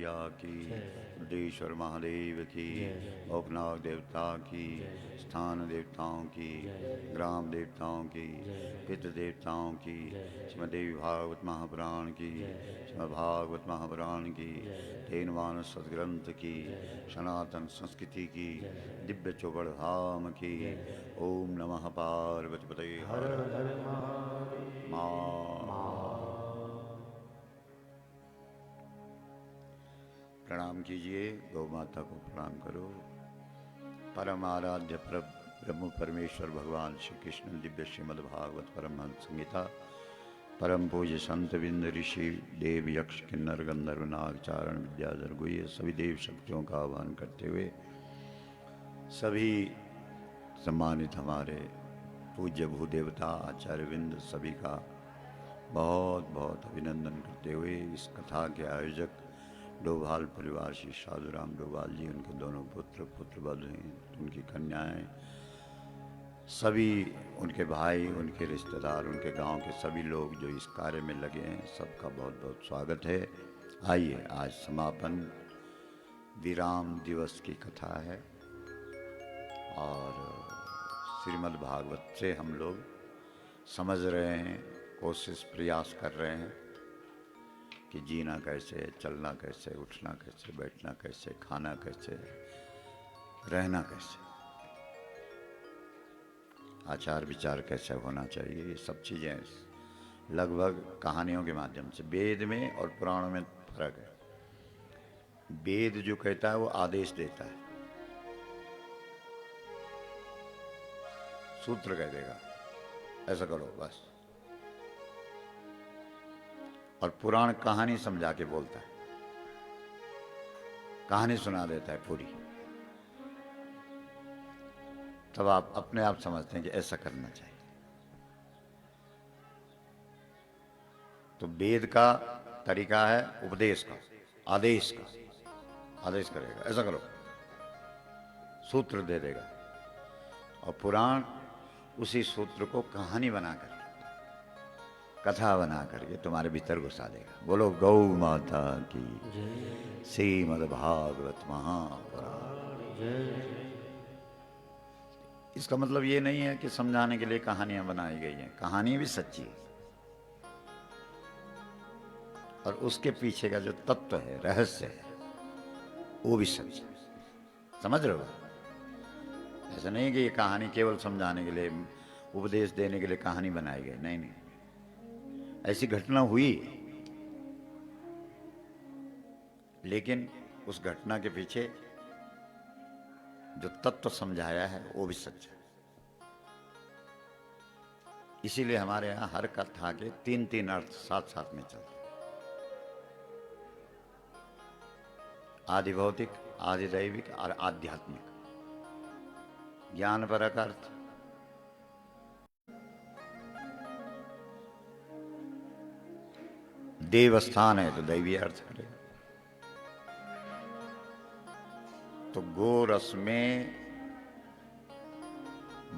मैया की, बुद्धेश्वर महादेव की, औकनाथ देवता की, स्थान देवताओं की, ग्राम देवताओं की, पितृ देवताओं की, श्रीमद्देवी भागवत महापुराण की, श्रीमद् भागवत महापुराण की, तेनवान सदग्रंथ की, सनातन संस्कृति की, दिव्य चौबड़ धाम की। ओम नमः पार्वतीपते हर हर प्रणाम कीजिए, गौ माता को प्रणाम करो। परम आराध्य ब्रह्म परमेश्वर भगवान श्री कृष्ण दिव्य श्रीमद् भागवत परमहंस संहिता, परम पूज्य संत बिंद ऋषि देव यक्ष किन्नर गंधर्व नाग चारण विद्याधर गुह्य सभी देव शक्तियों का आह्वान करते हुए सभी सम्मानित हमारे पूज्य भूदेवता आचार्य विंद सभी का बहुत बहुत अभिनंदन करते हुए इस कथा के आयोजक डोभाल परिवार श्री साधुराम डोभाल जी, उनके दोनों पुत्रवधु हैं, उनकी कन्याएं, सभी उनके भाई, उनके रिश्तेदार, उनके गांव के सभी लोग जो इस कार्य में लगे हैं, सबका बहुत बहुत स्वागत है। आइए, आज समापन विराम दिवस की कथा है और श्रीमद् भागवत से हम लोग समझ रहे हैं, कोशिश प्रयास कर रहे हैं कि जीना कैसे, चलना कैसे, उठना कैसे, बैठना कैसे, खाना कैसे, रहना कैसे, आचार विचार कैसे होना चाहिए, ये सब चीज़ें लगभग कहानियों के माध्यम से। वेद में और पुराणों में फर्क है। वेद जो कहता है वो आदेश देता है, सूत्र कह देगा ऐसा करो बस, और पुराण कहानी समझा के बोलता है, कहानी सुना देता है पूरी। तब आप अपने आप समझते हैं कि ऐसा करना चाहिए। तो वेद का तरीका है उपदेश का, आदेश का। आदेश करेगा ऐसा करो, सूत्र दे देगा, और पुराण उसी सूत्र को कहानी बनाकर, कथा बना करके तुम्हारे भीतर घुसा देगा। बोलो गौ माता की, श्रीमद् भागवत महापुराण। इसका मतलब ये नहीं है कि समझाने के लिए कहानियां बनाई गई हैं, कहानी भी सच्ची है, और उसके पीछे का जो तत्व है, रहस्य है, वो भी सच्ची है। समझ रहे हो? ऐसा नहीं कि ये कहानी केवल समझाने के लिए, उपदेश देने के लिए कहानी बनाई गई, नहीं नहीं, ऐसी घटना हुई, लेकिन उस घटना के पीछे जो तत्व समझाया है वो भी सच है। इसीलिए हमारे यहां हर कथा के तीन तीन अर्थ साथ साथ में चलते, आदि भौतिक, आदि दैविक और आध्यात्मिक। ज्ञानपरक अर्थ, देवस्थान है तो दैवीय अर्थ करेगा। तो गोरस में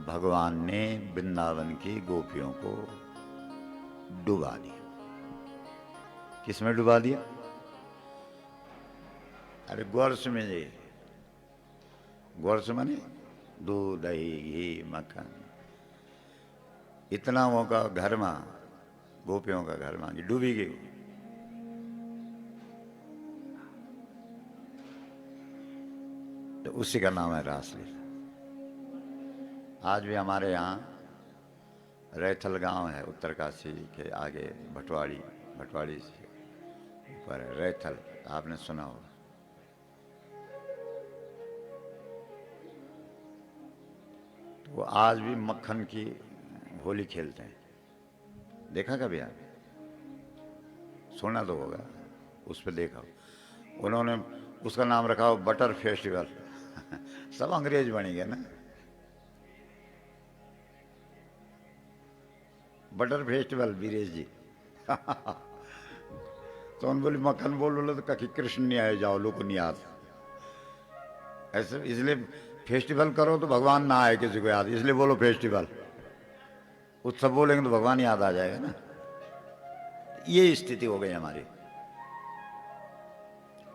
भगवान ने वृंदावन की गोपियों को डुबा दिया। किसमें डुबा दिया? अरे गोरस में, जी गोरस माने दूध दही घी मक्खन, इतना वो का घर में, गोपियों का घर में डूबी गई। तो उसी का नाम है रासलीला। आज भी हमारे यहाँ रैथल गांव है, उत्तरकाशी के आगे, भटवाड़ी से ऊपर है रैथल, आपने सुना होगा। तो आज भी मक्खन की होली खेलते हैं, देखा कभी आप? सुना तो होगा, उस पर देखा। उन्होंने उसका नाम रखा हो बटर फेस्टिवल। सब अंग्रेज बन गए ना। बटर फेस्टिवल वीरेश जी। तो उन बोली मक्खन बोलो तो कभी कृष्ण नहीं आए, जाओ लोग नहीं आते ऐसे, इसलिए फेस्टिवल करो तो भगवान ना आए किसी को याद, इसलिए बोलो फेस्टिवल। उत्सव बोलेंगे तो भगवान याद आ जाएगा ना। ये स्थिति हो गई हमारी।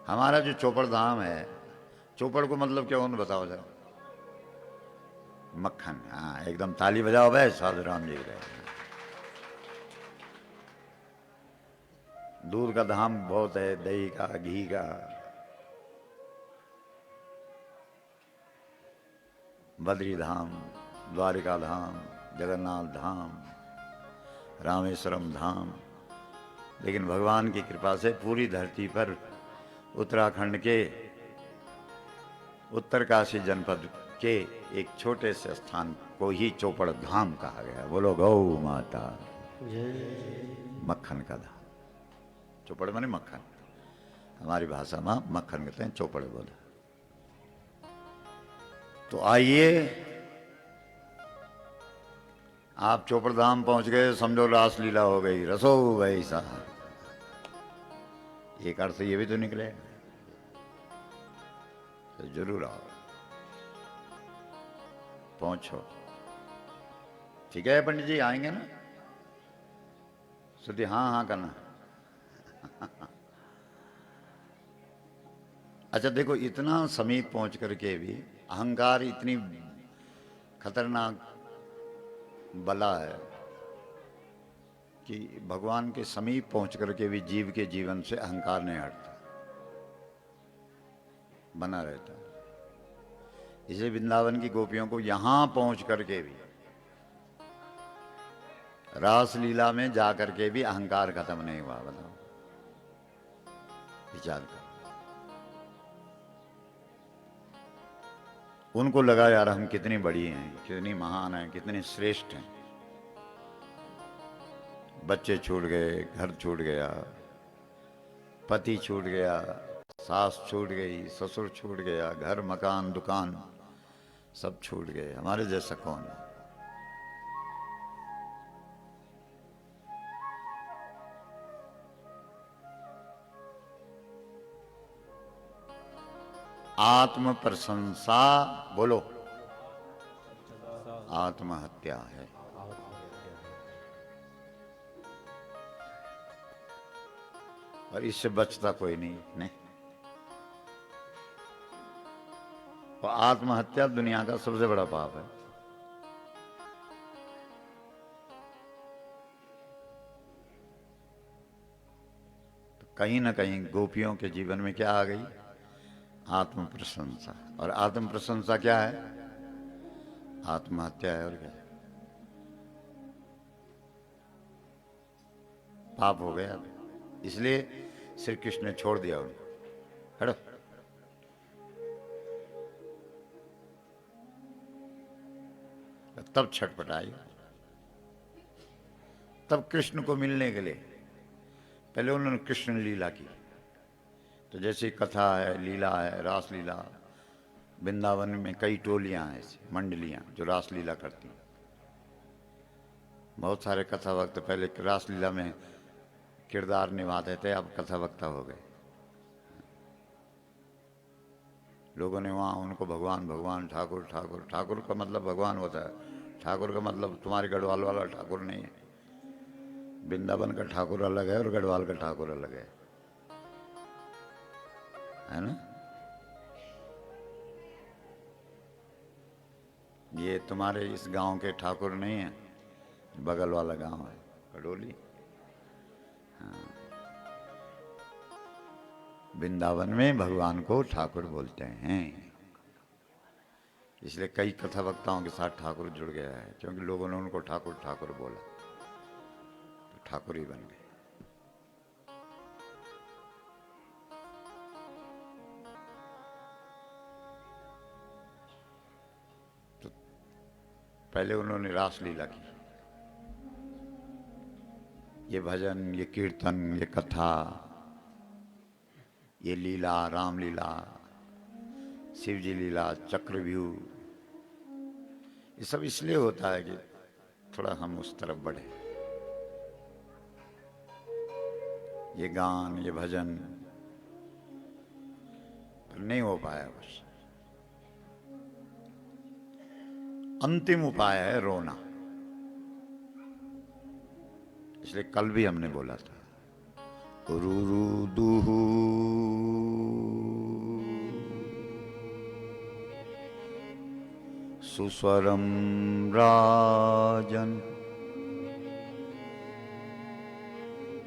हमारा जो चोपड़ धाम है, चोपड़ को मतलब क्या उन्हें बताओ जरा। मक्खन, हाँ एकदम, ताली बजाओ भाई, साधु राम जी रहे। दूध का धाम बहुत है, दही का, घी का। बद्री धाम, द्वारिका धाम, जगन्नाथ धाम, रामेश्वरम धाम। लेकिन भगवान की कृपा से पूरी धरती पर उत्तराखंड के उत्तरकाशी जनपद के एक छोटे से स्थान को ही चोपड़ धाम कहा गया। बोलो गौ माता मक्खन का धाम। चोपड़ माने मक्खन, हमारी भाषा में मक्खन कहते हैं, चोपड़ बोला। तो आइए, आप चोपड़ धाम पहुंच गए, समझो रासलीला हो गई, रसो भाई साहब। एक अर्थ ये भी तो निकले, तो जरूर आओ, पहुंचो। ठीक है पंडित जी, आएंगे ना? सुधी हाँ हाँ करना। अच्छा देखो, इतना समीप पहुंच करके भी अहंकार इतनी खतरनाक बला है कि भगवान के समीप पहुंच करके भी जीव के जीवन से अहंकार नहीं हटता, बना रहता है। इसे वृंदावन की गोपियों को यहां पहुंच करके भी, रासलीला में जाकर के भी अहंकार खत्म नहीं हुआ। बताओ, विचार करो। उनको लगा यार हम कितनी बड़ी हैं, कितनी महान हैं, कितने श्रेष्ठ हैं। बच्चे छूट गए, घर छूट गया, पति छूट गया, सास छूट गई, ससुर छूट गया, घर मकान दुकान सब छूट गए। हमारे जैसा कौन है? आत्म प्रशंसा, बोलो, आत्महत्या है। और इससे बचता कोई नहीं। और आत्महत्या दुनिया का सबसे बड़ा पाप है। तो कहीं ना कहीं गोपियों के जीवन में क्या आ गई? आत्म प्रशंसा। और आत्म प्रशंसा क्या है? आत्महत्या है। और क्या? पाप हो गया। इसलिए श्री कृष्ण ने छोड़ दिया उनको, हटो। तब छटपटाई, तब कृष्ण को मिलने के लिए पहले उन्होंने कृष्ण लीला की। तो जैसे कथा है, लीला है, रासलीला, वृंदावन में कई टोलियां हैं ऐसी, मंडलियां जो रासलीला करती हैं। बहुत सारे कथा वक्त पहले रासलीला में किरदार निभाते थे, अब कथा वक्ता हो गए। लोगों ने वहाँ उनको भगवान भगवान, ठाकुर ठाकुर। ठाकुर का मतलब भगवान होता है, ठाकुर का मतलब तुम्हारे गढ़वाल वाला ठाकुर नहीं है। वृंदावन का ठाकुर अलग है और गढ़वाल का ठाकुर अलग है ना? ये तुम्हारे इस गांव के ठाकुर नहीं है, बगल वाला गांव है कड़ोली। हाँ। वृंदावन में भगवान को ठाकुर बोलते हैं। इसलिए कई कथा वक्ताओं के साथ ठाकुर जुड़ गया है, क्योंकि लोगों ने उनको ठाकुर ठाकुर बोला, तो ठाकुर ही बन गए। तो पहले उन्होंने रासलीला की, ये भजन, ये कीर्तन, ये कथा, ये लीला, रामलीला, शिवजी लीला, चक्रव्यूह, ये सब इसलिए होता है कि थोड़ा हम उस तरफ बढ़े। ये गान, ये भजन नहीं हो पाया। बस अंतिम उपाय है रोना। इसलिए कल भी हमने बोला था, रू रू दूहू सुस्वरम राजन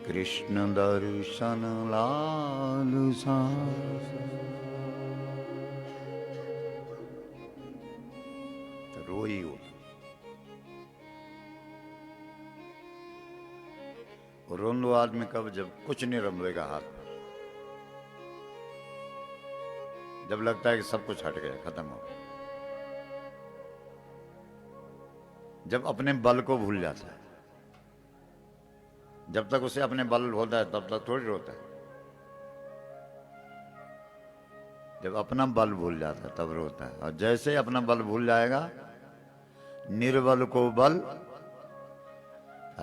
कृष्ण दर्शन लालसा। रोई हो रोन लो आदमी कब, जब कुछ नहीं रमलेगा हाथ पर, जब लगता है कि सब कुछ हट गया, खत्म हो गया, जब अपने बल को भूल जाता है। जब तक उसे अपने बल होता है तब तक थोड़ी रोता है, जब अपना बल भूल जाता है तब रोता है। और जैसे ही अपना बल भूल जाएगा, निर्बल को बल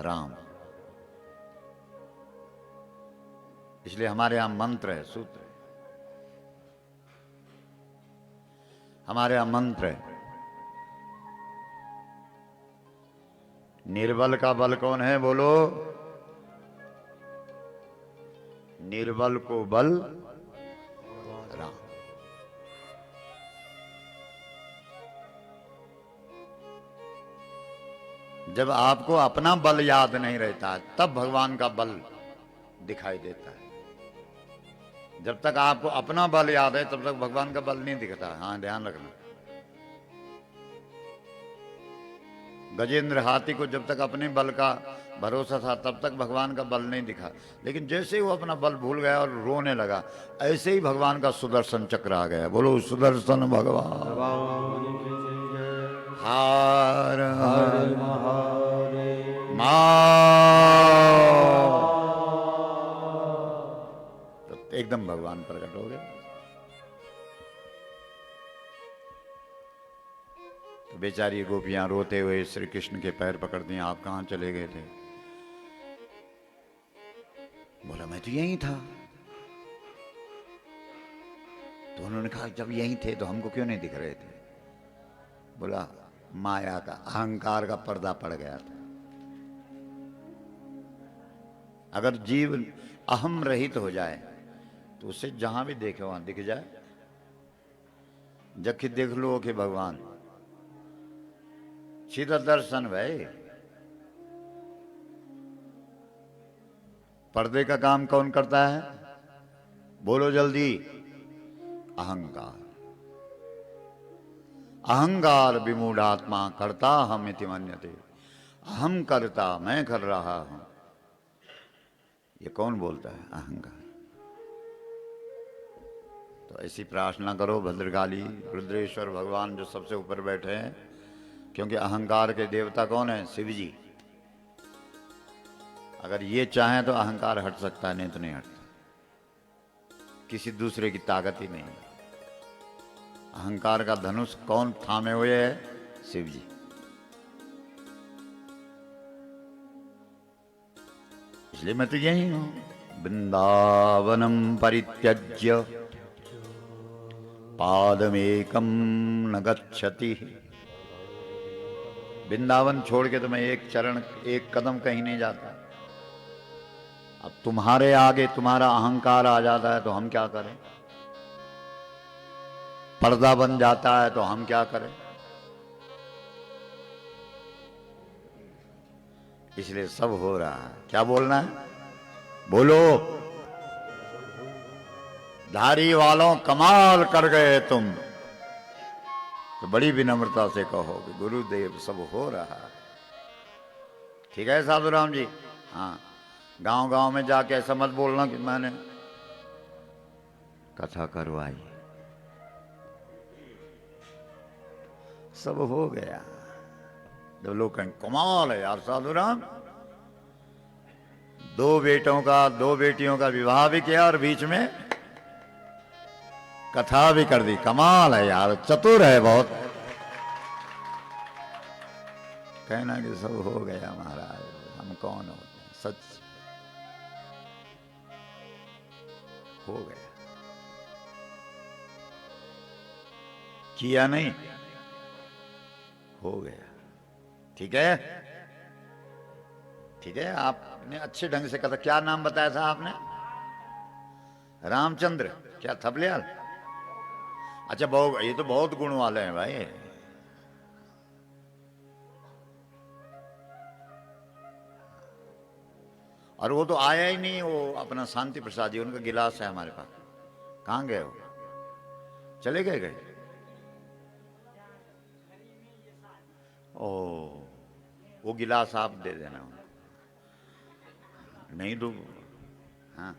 राम। इसलिए हमारे यहां मंत्र है, सूत्र है, हमारे यहां मंत्र है। निर्बल का बल कौन है, बोलो? निर्बल को बल राम। जब आपको अपना बल याद नहीं रहता तब भगवान का बल दिखाई देता है। जब तक आपको अपना बल याद है तब तक भगवान का बल नहीं दिखता। हाँ, ध्यान रखना। गजेंद्र हाथी को जब तक अपने बल का भरोसा था तब तक भगवान का बल नहीं दिखा, लेकिन जैसे ही वो अपना बल भूल गया और रोने लगा, ऐसे ही भगवान का सुदर्शन चक्र आ गया। बोलो सुदर्शन भगवान हर हर महादेव। तो एकदम भगवान प्रकट हो गए। तो बेचारी गोपियां रोते हुए श्री कृष्ण के पैर पकड़ दिए, आप कहां चले गए थे? बोला मैं तो यहीं था। तो उन्होंने कहा जब यहीं थे तो हमको क्यों नहीं दिख रहे थे? बोला माया का, अहंकार का पर्दा पड़ गया था। अगर जीव अहम रहित हो जाए तो उसे जहां भी देखे वहां दिख जाए। जबकि देख लो कि भगवान सीधा दर्शन भाई। पर्दे का काम कौन करता है? बोलो जल्दी। अहंकार। अहंकार विमूढ़ात्मा करता हम इति मन्यते। अहम करता, मैं कर रहा हूं, ये कौन बोलता है? अहंकार। तो ऐसी प्रार्थना करो, भद्रकाली रुद्रेश्वर भगवान जो सबसे ऊपर बैठे हैं, क्योंकि अहंकार के देवता कौन है? शिव जी। अगर ये चाहें तो अहंकार हट सकता है, नहीं तो नहीं हटता। किसी दूसरे की ताकत ही नहीं। अहंकार का धनुष कौन थामे हुए है? शिव जी। इसलिए मैं तो यही हूं। वृंदावनम परित्यज्य पादमेकम न गच्छति। वृंदावन छोड़ के तो मैं एक चरण, एक कदम कहीं नहीं जाता। अब तुम्हारे आगे तुम्हारा अहंकार आ जाता है तो हम क्या करें? पर्दा बन जाता है तो हम क्या करें? इसलिए सब हो रहा है। क्या बोलना है? बोलो। धारी वालों कमाल कर गए तुम। तो बड़ी विनम्रता से कहो कि गुरुदेव सब हो रहा है। ठीक है साधु राम जी? हाँ, गांव गांव में जाके ऐसा मत बोलना कि मैंने कथा करवाई। सब हो गया। जब लोग कहें कमाल है यार साधु राम, 2 बेटों का 2 बेटियों का विवाह भी किया और बीच में कथा भी कर दी, कमाल है यार, चतुर है बहुत। कहना कि सब हो गया महाराज, हम कौन होते हैं? सच हो गया। किया नहीं, हो गया। ठीक है, ठीक है। आपने अच्छे ढंग से कहा। क्या नाम बताया था आपने? रामचंद्र। क्या थपलियाल? अच्छा, बहुत, ये तो बहुत गुण वाले हैं भाई। और वो तो आया ही नहीं, वो अपना शांति प्रसाद जी, उनका गिलास है हमारे पास। कहाँ गए हो? चले गए? ओ, वो गिलास आप दे देना उनको। नहीं दो। हाँ,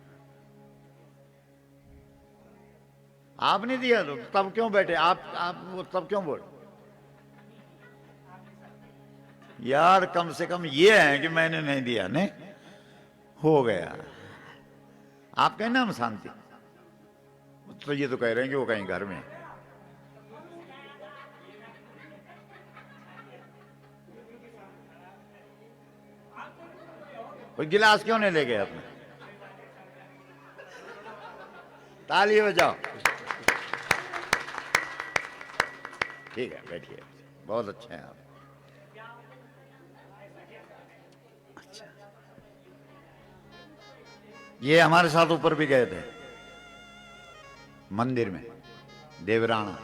आपने दिया तो तब क्यों बैठे आप वो तब क्यों बोल? यार कम से कम ये है कि मैंने नहीं दिया, नहीं हो गया। आप कहें ना हम शांति, तो ये तो कह रहे हैं कि वो कहीं घर में है। वो गिलास क्यों नहीं ले गए अपने? ताली बजाओ। ठीक है, बैठिए, बहुत अच्छे हैं आप। अच्छा, ये हमारे साथ ऊपर भी गए थे मंदिर में, देवराणा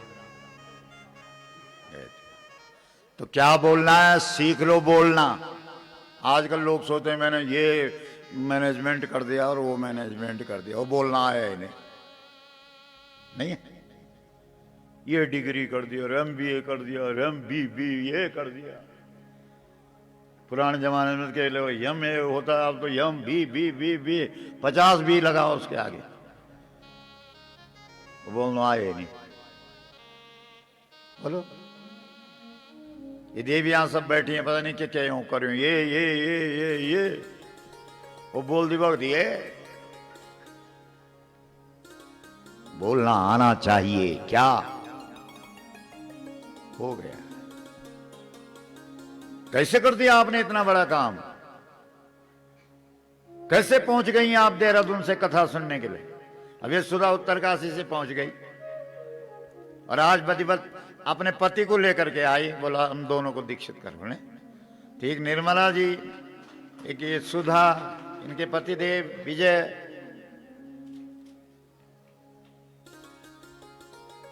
गए थे। तो क्या बोलना है, सीख लो बोलना। आजकल लोग सोचते हैं मैंने ये मैनेजमेंट कर दिया और वो मैनेजमेंट कर दिया, वो बोलना है इन्हें नहीं है। ये डिग्री कर दिया, MBA कर दिया, MBBA कर दिया। पुराने जमाने में के लोग यम ए होता, अब तो यम बी 50 भी लगाओ उसके आगे, बोलना आए नहीं। बोलो, ये देवी यहां सब बैठी हैं, पता नहीं क्या क्या यूं कर रही, ये वो बोल दी वक्त ये बोलना आना चाहिए। क्या हो गया? कैसे कर दिया आपने इतना बड़ा काम? कैसे पहुंच गई आप देहरादून से कथा सुनने के लिए? अब ये सुधा उत्तरकाशी से पहुंच गई और आज बदिबत अपने पति को लेकर के आई, बोला हम दोनों को दीक्षित कर बोले। ठीक, निर्मला जी, एक ये सुधा, इनके पति देव विजय,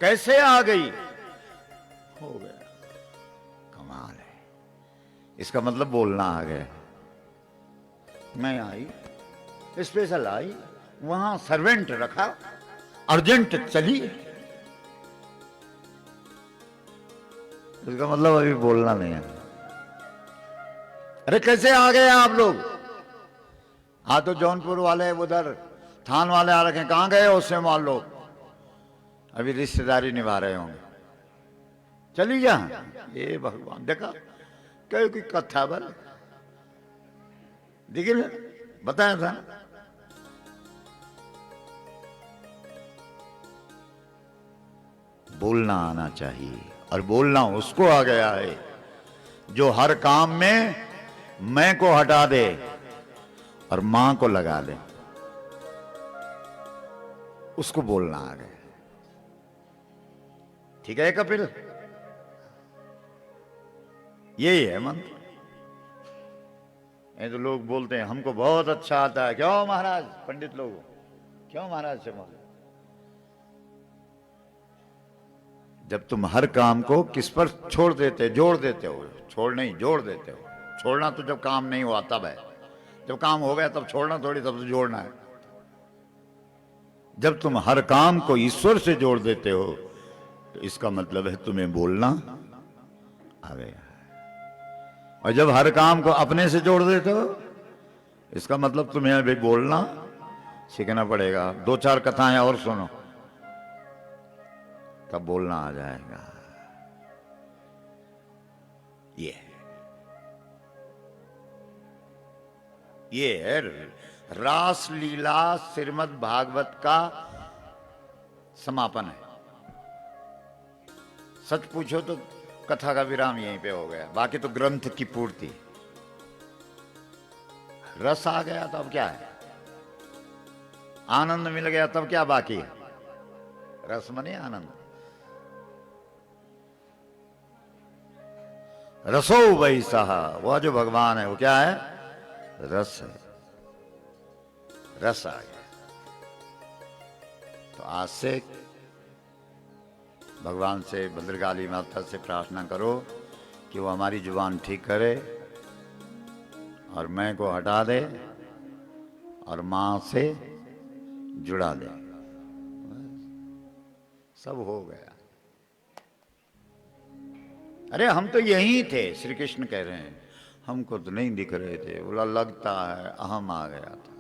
कैसे आ गई? हो गया, कमाल है। इसका मतलब बोलना आ गया। मैं आई, स्पेशल आई, वहां सर्वेंट रखा, अर्जेंट चली। इसका मतलब अभी बोलना नहीं है। अरे कैसे आ गए आप लोग? हाँ, तो जौनपुर वाले उधर थान वाले आ रखे, कहां गए उससे मान लो, अभी रिश्तेदारी निभा रहे होंगे, चली जा। ये भगवान, देखा कई की कथा बल देखिए, बताया था। बोलना आना चाहिए, और बोलना उसको आ गया है जो हर काम में मैं को हटा दे और मां को लगा दे, उसको बोलना आ गया। ठीक है कपिल, यही है मंत्र। ये तो लोग बोलते हैं हमको बहुत अच्छा आता है। क्यों महाराज? पंडित लोग क्यों महाराज से बोलते? जब तुम हर काम को किस पर छोड़ देते, जोड़ देते हो, छोड़ नहीं जोड़ देते हो। छोड़ना तो जब काम नहीं हुआ तब है, जब काम हो गया तब छोड़ना थोड़ी, तब तो जोड़ना है। जब तुम हर काम को ईश्वर से जोड़ देते हो तो इसका मतलब है तुम्हें बोलना आ गया। और जब हर काम को अपने से जोड़ देते हो, इसका मतलब तुम्हें अभी बोलना सीखना पड़ेगा। 2-4 कथाएं और सुनो, तब बोलना आ जाएगा। ये है रास लीला श्रीमद् भागवत का समापन है। सच पूछो तो कथा का विराम यहीं पे हो गया, बाकी तो ग्रंथ की पूर्ति। रस आ गया तो अब क्या है? आनंद मिल गया तब क्या बाकी है? रस मने आनंद। रसो वही सहा, वह जो भगवान है वो क्या है? रस है। रस आ गया तो आज से भगवान से, भद्रकाली माता से प्रार्थना करो कि वो हमारी जुबान ठीक करे और मैं को हटा दे और मां से जुड़ा दे, सब हो गया। अरे हम तो यही थे, श्री कृष्ण कह रहे हैं, हमको तो नहीं दिख रहे थे। बोला लगता है अहम आ गया था।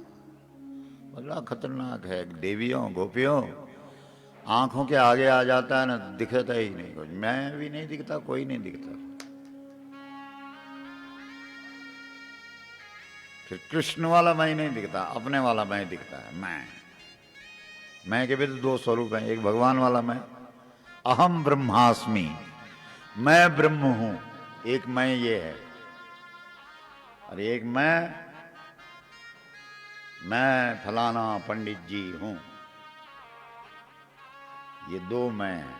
बोला खतरनाक है, देवियों गोपियों आंखों के आगे आ जाता है ना, दिखता ही नहीं कुछ। मैं भी नहीं दिखता, कोई नहीं दिखता। फिर कृष्ण वाला मैं नहीं दिखता, अपने वाला मैं दिखता है। मैं के भी तो दो स्वरूप हैं, एक भगवान वाला मैं, अहम ब्रह्मास्मि, मैं ब्रह्म हूं, एक मैं ये है, और एक मैं फलाना पंडित जी हूं। ये दो मैं हैं।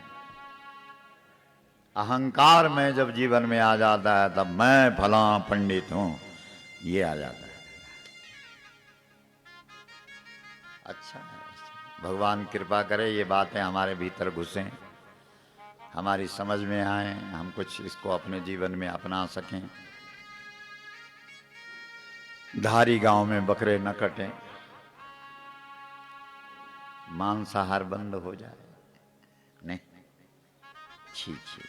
अहंकार में जब जीवन में आ जाता है तब मैं फला पंडित हूं, ये आ जाता है। अच्छा है, भगवान कृपा करे ये बातें हमारे भीतर घुसें, हमारी समझ में आए, हम कुछ इसको अपने जीवन में अपना सकें। धारी गांव में बकरे न कटें, मांसाहार बंद हो जाए। नहीं, छी छी छी,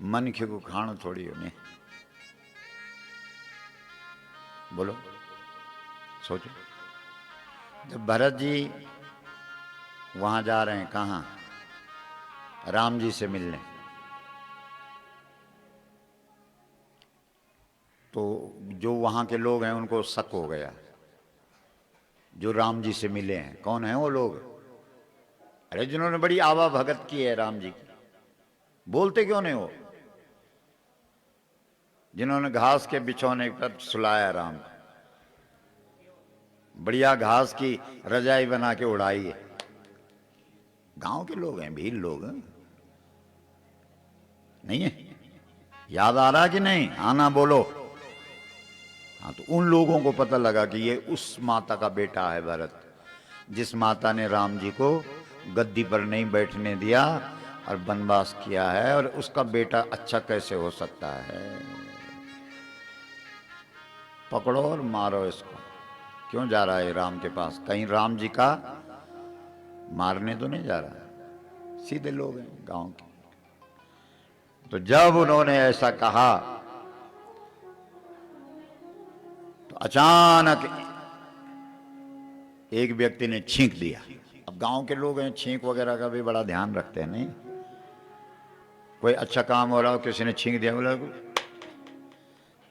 मनखे को खाणो थोड़ी हो। नहीं, बोलो, सोचो। जब भरत जी वहां जा रहे हैं, कहां? राम जी से मिलने, तो जो वहां के लोग हैं उनको शक हो गया, जो राम जी से मिले हैं। कौन है वो लोग? अरे जिन्होंने बड़ी आवा भगत की है राम जी की। बोलते क्यों नहीं हो? जिन्होंने घास के बिछौने पर सुलाया राम को, बढ़िया घास की रजाई बना के उड़ाई है। गांव के लोग हैं, भील लोग हैं। नहीं है? याद आ रहा कि नहीं? आना बोलो। हाँ, तो उन लोगों को पता लगा कि ये उस माता का बेटा है भरत, जिस माता ने राम जी को गद्दी पर नहीं बैठने दिया और वनवास किया है, और उसका बेटा अच्छा कैसे हो सकता है? पकड़ो और मारो इसको। क्यों जा रहा है राम के पास? कहीं राम जी का मारने तो नहीं जा रहा? सीधे लोग हैं गांव के। तो जब उन्होंने ऐसा कहा तो अचानक एक व्यक्ति ने छींक दिया। अब गांव के लोग हैं, छींक वगैरह का भी बड़ा ध्यान रखते हैं। नहीं, कोई अच्छा काम हो रहा हो, किसी ने छींक दिया, बोला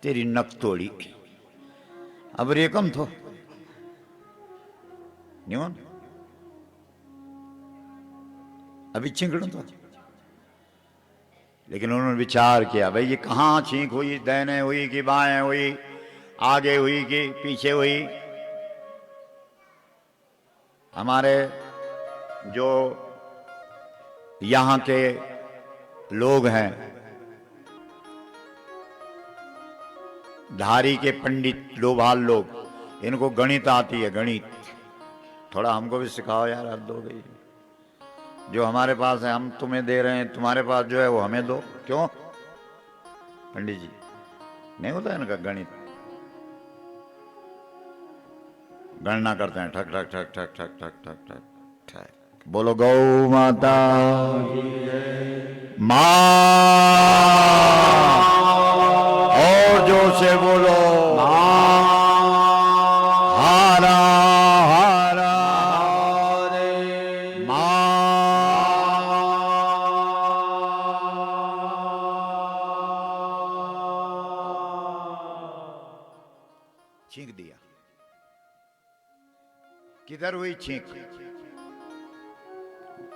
तेरी नक तोड़ी, अब रेकम थो न्यून अभी छींकड़ू तो। लेकिन उन्होंने विचार किया, भाई ये कहां छींक हुई, दाहिने हुई कि बाएं हुई, आगे हुई कि पीछे हुई? हमारे जो यहां के लोग हैं, धारी के पंडित लोभाल लोग, इनको गणित आती है, गणित। थोड़ा हमको भी सिखाओ यार, हद हो गई। जो हमारे पास है हम तुम्हें दे रहे हैं, तुम्हारे पास जो है वो हमें दो। क्यों पंडित जी? नहीं होता है इनका गणित? गणना करते हैं, ठक ठक ठक ठक ठक ठक ठक ठक ठक। बोलो गौ माता मां, और जोर से बोलो हारा हारा मां। छींक दिया। किधर हुई छींक?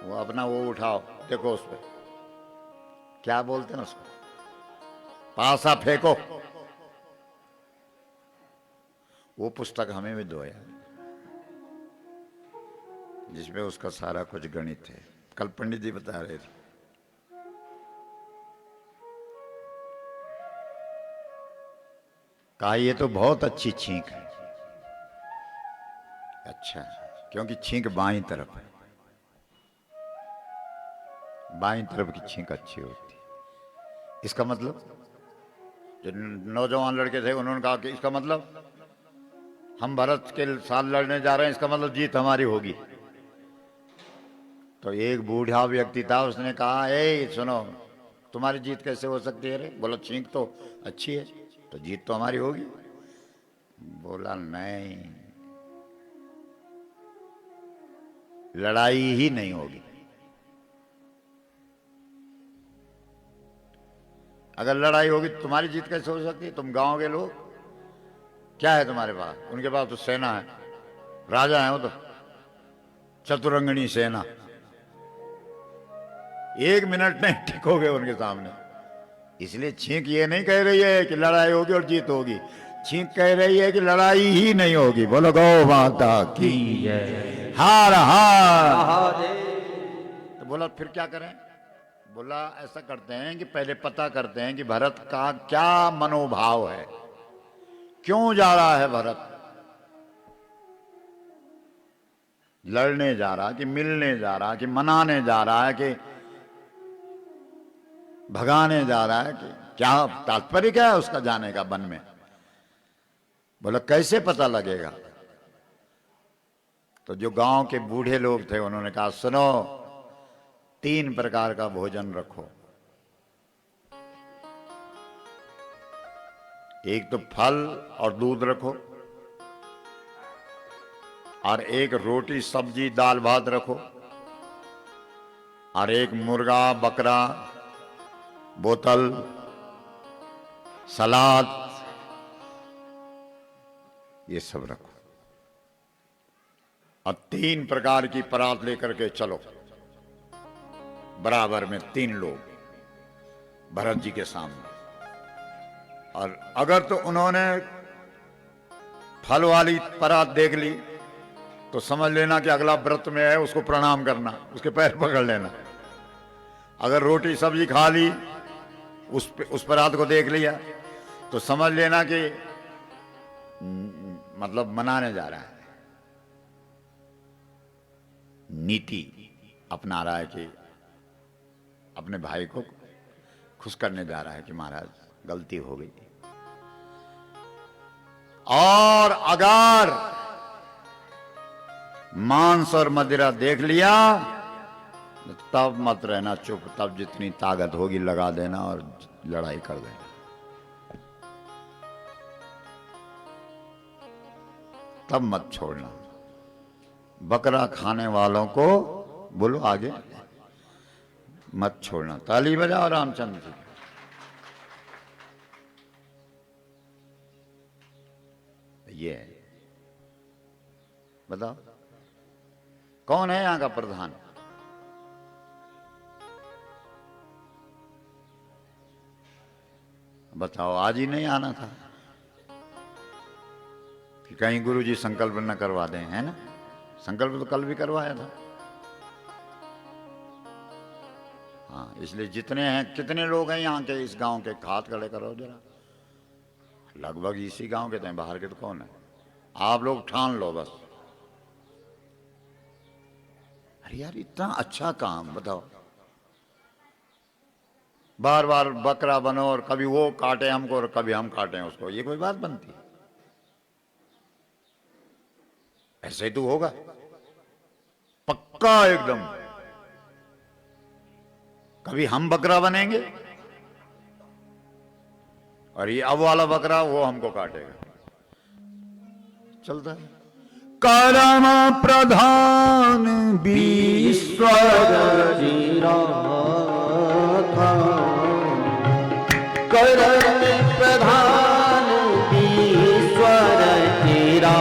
वो अपना वो उठाओ, देखो उस पर क्या बोलते हैं उसको, पासा फेंको। वो पुस्तक हमें भी दो यार, जिसमें उसका सारा कुछ गणित है। कल पंडित जी बता रहे थे। कहा ये तो बहुत अच्छी छींक है। अच्छा, क्योंकि छींक बाईं तरफ है, बाईं तरफ की छींक अच्छी होती है। इसका मतलब जो नौजवान लड़के थे उन्होंने कहा कि इसका मतलब हम भरत के साथ लड़ने जा रहे हैं, इसका मतलब जीत हमारी होगी। तो एक बूढ़ा व्यक्ति था, उसने कहा ए सुनो, तुम्हारी जीत कैसे हो सकती है रे? बोला छींक तो अच्छी है, तो जीत तो हमारी होगी। बोला नहीं, लड़ाई ही नहीं होगी। अगर लड़ाई होगी तो तुम्हारी जीत कैसे हो सकती है? तुम गांव के लोग, क्या है तुम्हारे पास? उनके पास तो सेना है, राजा है वो तो, चतुरंगनी सेना। एक मिनट नहीं टिकोगे उनके सामने। इसलिए छींक ये नहीं कह रही है कि लड़ाई होगी और जीत होगी, छींक कह रही है कि लड़ाई ही नहीं होगी। बोलो गौ माता की जय, हार हार। तो बोला फिर क्या करें? बोला ऐसा करते हैं कि पहले पता करते हैं कि भरत का क्या मनोभाव है, क्यों जा रहा है भरत, लड़ने जा रहा कि मिलने जा रहा कि मनाने जा रहा है कि भगाने जा रहा है, कि क्या तात्पर्य क्या है उसका जाने का वन में? बोला कैसे पता लगेगा? तो जो गांव के बूढ़े लोग थे उन्होंने कहा सुनो, 3 प्रकार का भोजन रखो। एक तो फल और दूध रखो, और एक रोटी सब्जी दाल भात रखो, और एक मुर्गा बकरा बोतल सलाद ये सब रखो, और 3 प्रकार की परात लेकर के चलो बराबर में 3 लोग भरत जी के सामने। और अगर तो उन्होंने फल वाली परात देख ली तो समझ लेना कि अगला व्रत में है, उसको प्रणाम करना, उसके पैर पकड़ लेना। अगर रोटी सब्जी खा ली, उस परात को देख लिया तो समझ लेना कि मतलब मनाने जा रहा है, नीति अपना रहा है कि अपने भाई को खुश करने जा रहा है कि महाराज गलती हो गई। और अगर मांस और मदिरा देख लिया तब मत रहना चुप, तब जितनी ताकत होगी लगा देना और लड़ाई कर देना। तब मत छोड़ना। बकरा खाने वालों को बोलो आगे मत छोड़ना। ताली बजाओ रामचंद्र जी। ये है, बताओ कौन है यहां का प्रधान? बताओ, आज ही नहीं आना था कि कहीं गुरु जी संकल्प न करवा दें, है ना? संकल्प तो कल भी करवाया था। हाँ, इसलिए जितने हैं, कितने लोग हैं यहाँ के इस गांव के, हाथ खड़े करो जरा। लगभग इसी गांव के थे, बाहर के तो कौन है? आप लोग ठान लो बस। अरे यार इतना अच्छा काम, बताओ बार बार बकरा बनो और कभी वो काटे हमको और कभी हम काटें उसको, ये कोई बात बनती? ऐसे ही तो होगा पक्का एकदम। कभी हम बकरा बनेंगे और ये अब वाला बकरा वो हमको काटेगा। चलता है। करम प्रधान विश्वर करम प्रधान ईश्वर तेरा,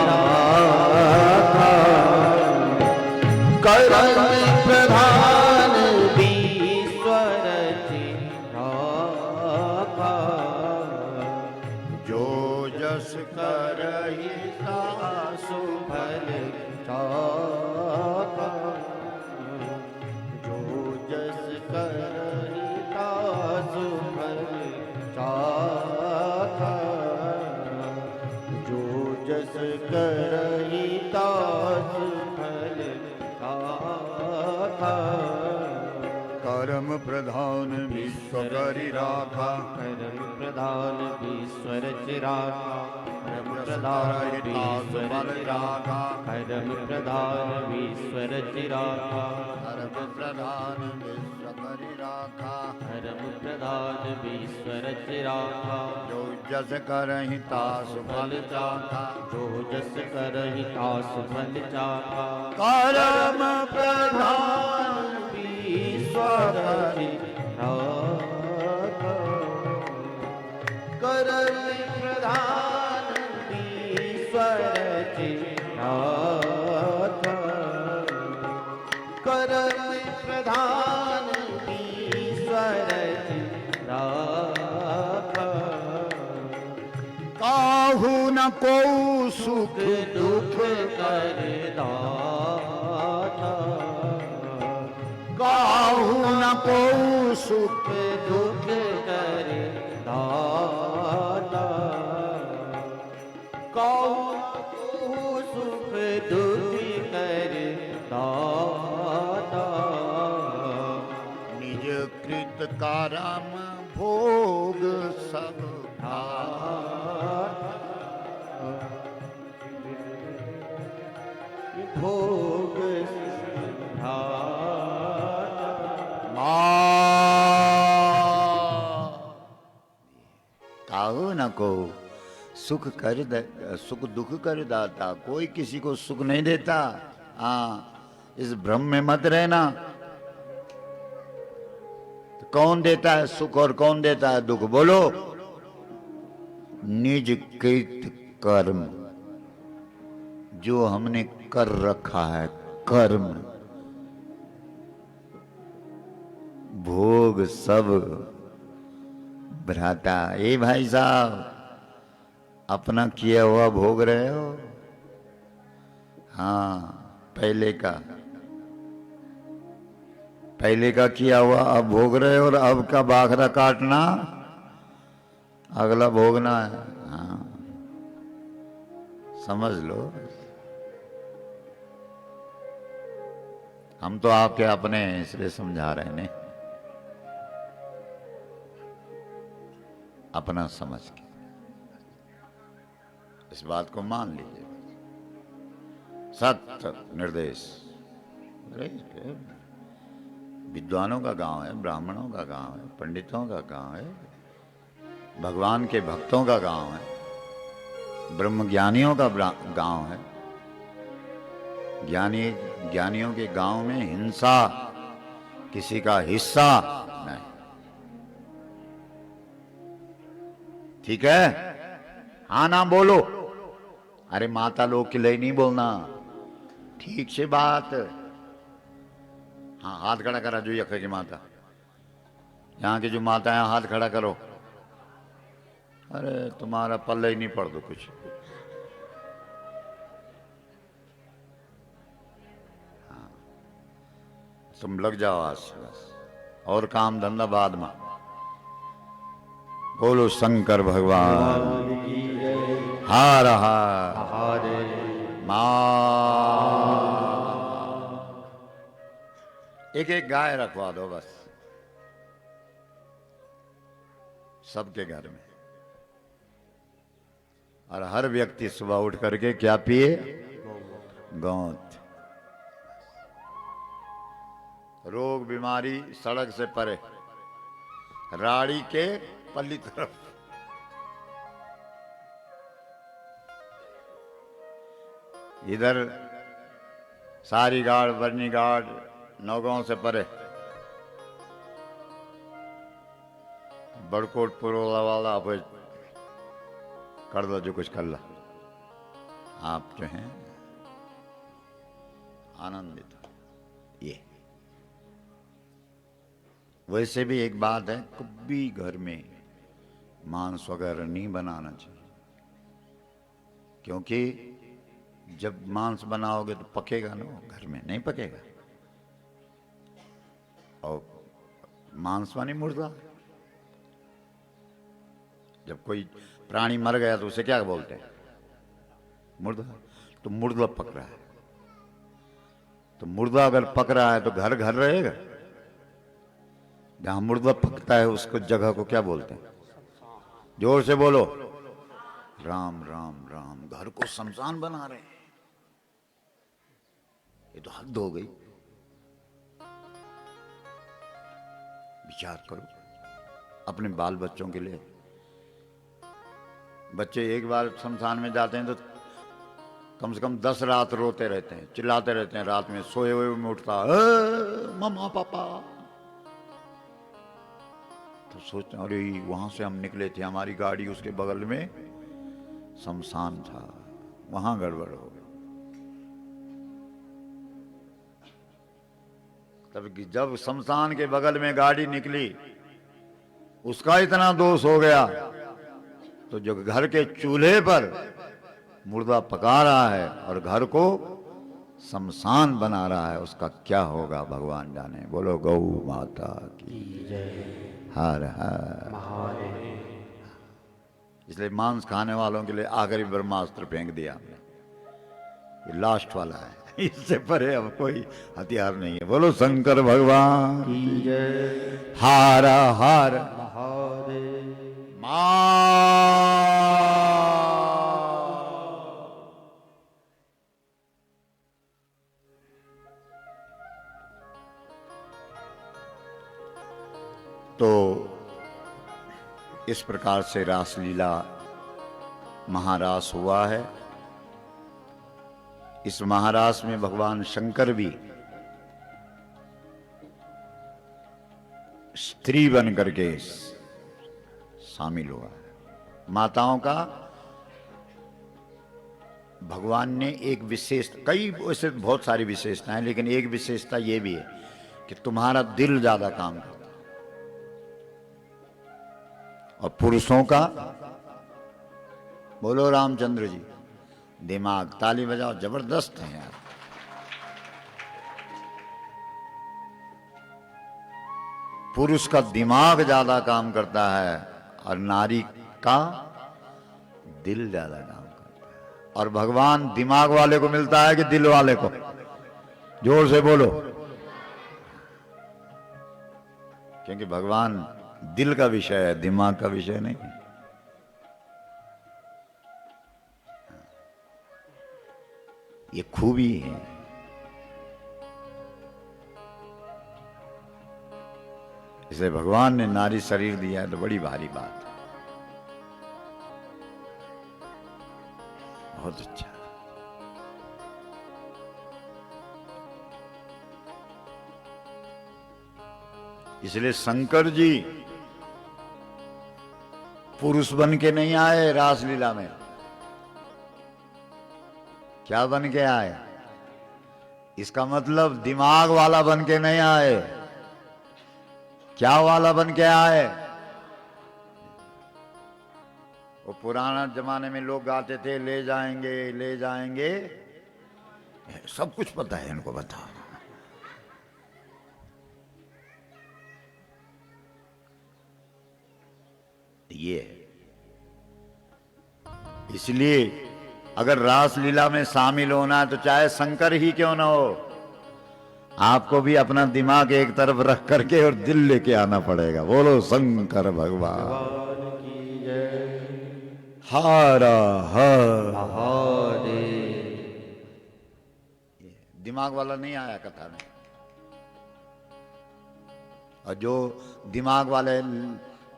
करम प्रधान ईश्वर तेरा, जो जस करहि तासु फल चाखा, जो जस करहि तासु फल चाखा, जो जस करहि तासु फल चाखा। परम प्रधान विश्व करि राखा परम प्रधान ईश्वर चिरागा परम प्रधान ईश्वर चिरागा परम प्रधान ईश्वर चिरागा परम प्रधान विश्व करि राखा परम प्रधान ईश्वर चिरागा जो जस करहि तासु फल चाखा जो जस करहि तासु फल चाखा परम प्रधान ईश्वर चिरागा करम प्रधान ईश्वर चिरागा करम प्रधान ईश्वर चिरागा काहू न को सुख दुख कर दाता काहू न को सुख दुख कर दाता कौ सुख दुख कर दाता निज कृत कारम भोग सब भोग काहू न को सुख सुख दुख कर दाता। कोई किसी को सुख नहीं देता। हाँ, इस भ्रम में मत रहना। तो कौन देता है सुख और कौन देता है दुख? बोलो। निज कृत कर्म, जो हमने कर रखा है कर्म, भोग सब भ्राता। ए भाई साहब, अपना किया हुआ भोग रहे हो? हाँ, पहले का किया हुआ अब भोग रहे हो, और अब का बाखरा काटना, अगला भोगना है। हाँ, समझ लो। हम तो आपके अपने हैं, इसलिए समझा रहे हैं। नहीं, अपना समझ के इस बात को मान लीजिए। सत्य निर्देश। विद्वानों का गांव है, ब्राह्मणों का गांव है, पंडितों का गांव है, भगवान के भक्तों का गांव है, ब्रह्मज्ञानियों का गांव है। ज्ञानियों के गांव में हिंसा किसी का हिस्सा नहीं। ठीक है? हाँ ना बोलो। अरे माता लोग के लिए नहीं बोलना, ठीक से बात। हाँ, हाथ खड़ा करा जो यखे की माता, यहाँ की जो माता है हाथ खड़ा करो। अरे तुम्हारा पल्ले ही नहीं पड़ दो कुछ। हाँ, तुम लग जाओ आज से बस, और काम धंधा बाद में। बोलो शंकर भगवान हार हार एक एक गाय रखवा दो बस सबके घर में, और हर व्यक्ति सुबह उठ करके क्या पिए? गौत। रोग बीमारी सड़क से परे, राड़ी के पल्ली तरफ। इधर सारी गाड़, बरनी गाड़, नौगांव से परे, बड़कोट पुरोला वाला आप कर दो जो कुछ कर ला। आप जो हैं आनंदित हो। ये वैसे भी एक बात है, कभी घर में मांस वगैरह नहीं बनाना चाहिए, क्योंकि जब मांस बनाओगे तो पकेगा ना, घर में नहीं पकेगा। और मांस मानी मुर्दा। जब कोई प्राणी मर गया तो उसे क्या बोलते हैं? मुर्दा। तो मुर्दा पक रहा है, तो मुर्दा अगर पक रहा है तो घर घर रहेगा? जहां मुर्दा पकता है उसको जगह को क्या बोलते हैं? जोर से बोलो। राम राम राम। घर को शमशान बना रहे हैं, ये तो हद हो गई। विचार करो अपने बाल बच्चों के लिए। बच्चे एक बार शमशान में जाते हैं तो कम से कम 10 रात रोते रहते हैं, चिल्लाते रहते हैं, रात में सोए हुए में उठता, मम्मा पापा। तो सोचते अरे वहां से हम निकले थे, हमारी गाड़ी उसके बगल में शमशान था, वहां गड़बड़ हो गई। तब जब शमशान के बगल में गाड़ी निकली, उसका इतना दोष हो गया, तो जो घर के चूल्हे पर मुर्दा पका रहा है और घर को शमशान बना रहा है, उसका क्या होगा भगवान जाने। बोलो गौ माता की हर हर महादेव। इसलिए मांस खाने वालों के लिए आखिरी ब्रह्मास्त्र फेंक दिया हमने, ये लास्ट वाला है, इससे परे अब कोई हथियार नहीं है। बोलो शंकर भगवान की जय। हर हर महादेव। तो इस प्रकार से रासलीला महारास हुआ है। इस महारास में भगवान शंकर भी स्त्री बन करके शामिल हुआ है। माताओं का भगवान ने एक विशेष, कई वैसे बहुत सारी विशेषताएं, लेकिन एक विशेषता यह भी है कि तुम्हारा दिल ज्यादा काम करता है। और पुरुषों का, बोलो रामचंद्र जी, दिमाग। ताली बजाओ, जबरदस्त है यार। पुरुष का दिमाग ज्यादा काम करता है और नारी का दिल ज्यादा काम करता है। और भगवान दिमाग वाले को मिलता है कि दिल वाले को? जोर से बोलो। क्योंकि भगवान दिल का विषय है, दिमाग का विषय नहीं। ये खूबी है। इसलिए भगवान ने नारी शरीर दिया है तो बड़ी भारी बात है। बहुत अच्छा। इसलिए शंकर जी पुरुष बन के नहीं आए रासलीला में। क्या बन के आए? इसका मतलब दिमाग वाला बन के नहीं आए। क्या वाला बन के आए? वो पुराना जमाने में लोग गाते थे, ले जाएंगे ले जाएंगे, सब कुछ पता है इनको, बता। ये इसलिए अगर रासलीला में शामिल होना है तो चाहे शंकर ही क्यों ना हो, आपको भी अपना दिमाग एक तरफ रख करके और दिल लेके आना पड़ेगा। बोलो शंकर भगवान की जय। हर हर महादेव। दिमाग वाला नहीं आया कथा में। और जो दिमाग वाले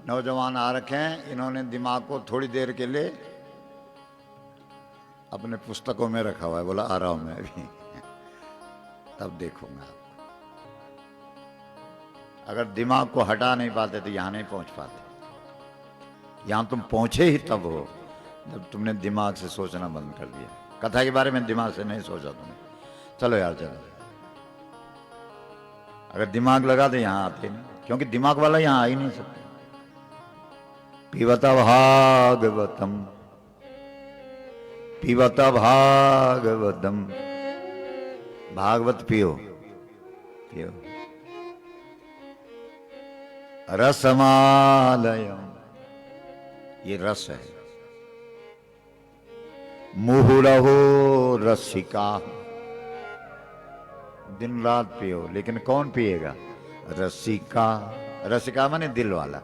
नौजवान आ रखे हैं, इन्होंने दिमाग को थोड़ी देर के लिए अपने पुस्तकों में रखा हुआ है। बोला आ रहा हूं मैं अभी, तब देखूंगा। अगर दिमाग को हटा नहीं पाते तो यहां नहीं पहुंच पाते। यहां तुम पहुंचे ही तब हो जब तुमने दिमाग से सोचना बंद कर दिया। कथा के बारे में दिमाग से नहीं सोचा तुमने। चलो यार चलो। अगर दिमाग लगा तो यहां आते नहीं, क्योंकि दिमाग वाला यहां आ ही नहीं सकता। पिबत भागवतम पिबत भागवतम। भागवत पियो पियो। रसमालयम, ये रस है। मुहुरहो रसिका, दिन रात पियो। लेकिन कौन पिएगा? रसिका। रसिका माने दिल वाला।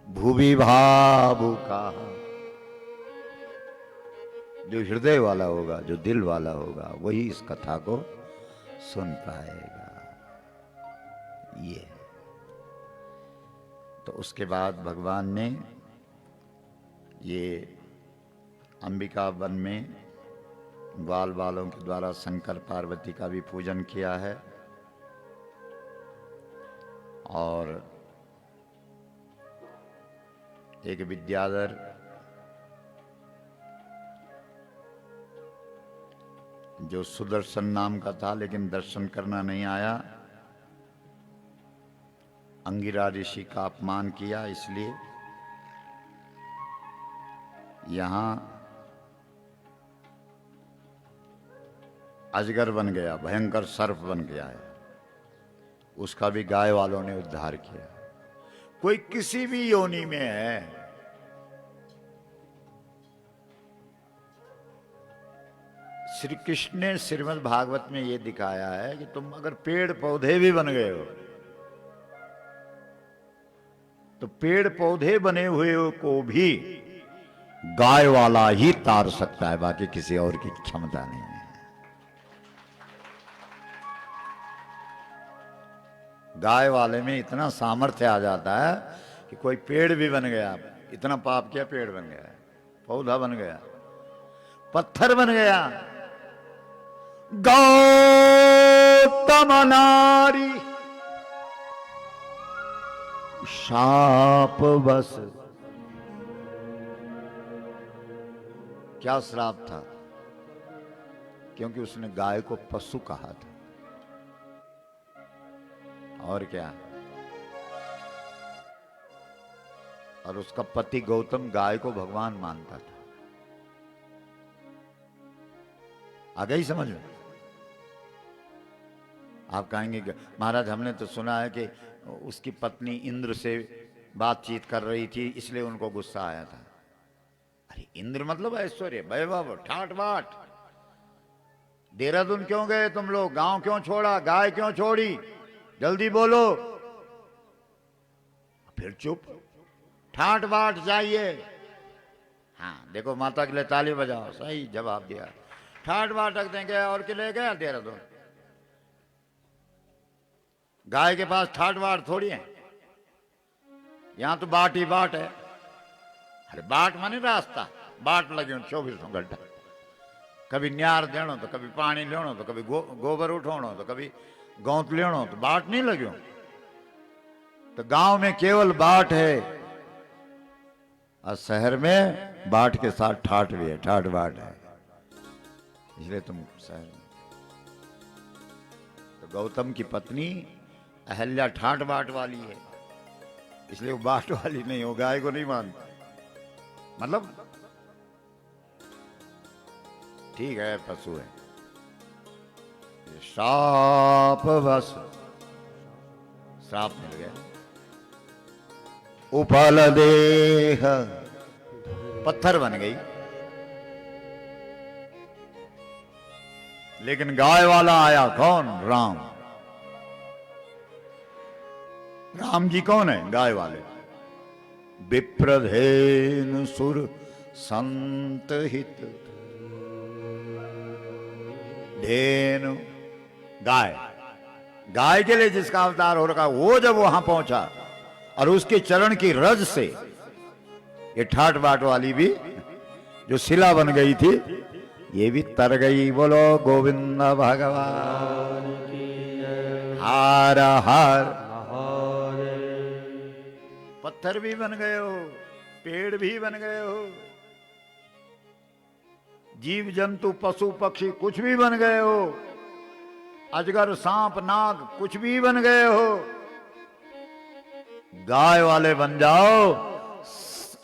भूवि भावुका, जो हृदय वाला होगा, जो दिल वाला होगा, वही इस कथा को सुन पाएगा। ये तो उसके बाद भगवान ने ये अंबिका वन में ग्वाल बालों के द्वारा शंकर पार्वती का भी पूजन किया है। और एक विद्याधर जो सुदर्शन नाम का था लेकिन दर्शन करना नहीं आया, अंगिरा ऋषि का अपमान किया, इसलिए यहां अजगर बन गया, भयंकर सर्प बन गया है। उसका भी गाय वालों ने उद्धार किया। कोई किसी भी योनि में है, श्री कृष्ण ने श्रीमद् भागवत में यह दिखाया है कि तुम अगर पेड़ पौधे भी बन गए हो तो पेड़ पौधे बने हुए को भी गाय वाला ही तार सकता है, बाकी किसी और की क्षमता नहीं है। गाय वाले में इतना सामर्थ्य आ जाता है कि कोई पेड़ भी बन गया, इतना पाप किया पेड़ बन गया, पौधा बन गया, पत्थर बन गया। गौतम नारी शाप बस, क्या श्राप था? क्योंकि उसने गाय को पशु कहा था। और क्या? और उसका पति गौतम गाय को भगवान मानता था। आ गई समझ में? आप कहेंगे महाराज हमने तो सुना है कि उसकी पत्नी इंद्र से बातचीत कर रही थी इसलिए उनको गुस्सा आया था। अरे इंद्र मतलब ऐश्वर्य, वैभव, ठाट बाट। देहरादून क्यों गए तुम लोग? गांव क्यों छोड़ा? गाय क्यों छोड़ी? जल्दी बोलो। फिर चुप, ठाट बाट चाहिए। हाँ देखो माता के लिए ताली बजाओ, सही जवाब दिया। ठाट बाट रख देंगे और के ले गया देहरादून। गाय के पास ठाट बाट थोड़ी है, यहां तो बाट ही बाट है। अरे बाट माने रास्ता, बाट लगे 24 घंटा। कभी न्यार देनो तो कभी पानी लेनो तो कभी गोबर उठोनो तो कभी गौत लेनो, तो बाट नहीं लग्यो। तो गांव में केवल बाट है और शहर में बाट के साथ ठाट भी है, ठाट बाट है, इसलिए तुम शहर में। तो गौतम की पत्नी अहल्या ठाट बाट वाली है, इसलिए वो बाट वाली नहीं हो, गाय को नहीं मानती। मतलब ठीक है पशु है। श्राप बस, श्राप मिल गया। उपल देह, पत्थर बन गई। लेकिन गाय वाला आया कौन? राम। राम जी कौन है? गाय वाले। विप्रधेन सुर संत हित, धेनु गाय, गाय के लिए जिसका अवतार हो रखा, वो जब वहां पहुंचा और उसके चरण की रज से ये ठाट बाट वाली भी जो शिला बन गई थी ये भी तर गई। बोलो गोविंद भगवान हार हार। पत्थर भी बन गए हो, पेड़ भी बन गए हो, जीव जंतु पशु पक्षी कुछ भी बन गए हो, अजगर सांप नाग कुछ भी बन गए हो। गाय वाले बन जाओ,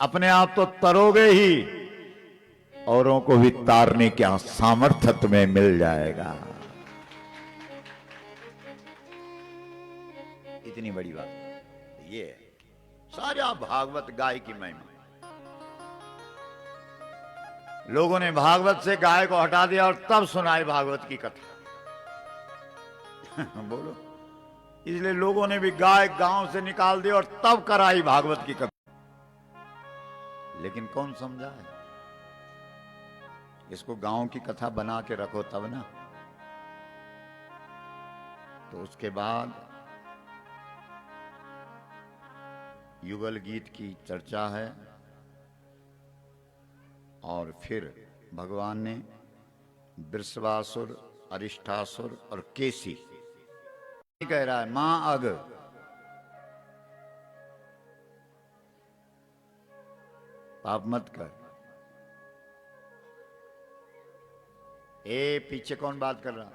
अपने आप तो तरोगे ही, औरों को भी तारने का सामर्थ्य तुम्हें मिल जाएगा। इतनी बड़ी बात ये है। सारा भागवत गाय की महिमा। लोगों ने भागवत से गाय को हटा दिया और तब सुनाई भागवत की कथा। बोलो इसलिए लोगों ने भी गाय गांव से निकाल दी और तब कराई भागवत की कथा। लेकिन कौन समझा है? इसको गांव की कथा बना के रखो तब ना। तो उसके बाद युगल गीत की चर्चा है और फिर भगवान ने वृषभासुर, अरिष्टासुर और केसी कह रहा है मां अग, पाप मत कर। ए पीछे कौन बात कर रहा?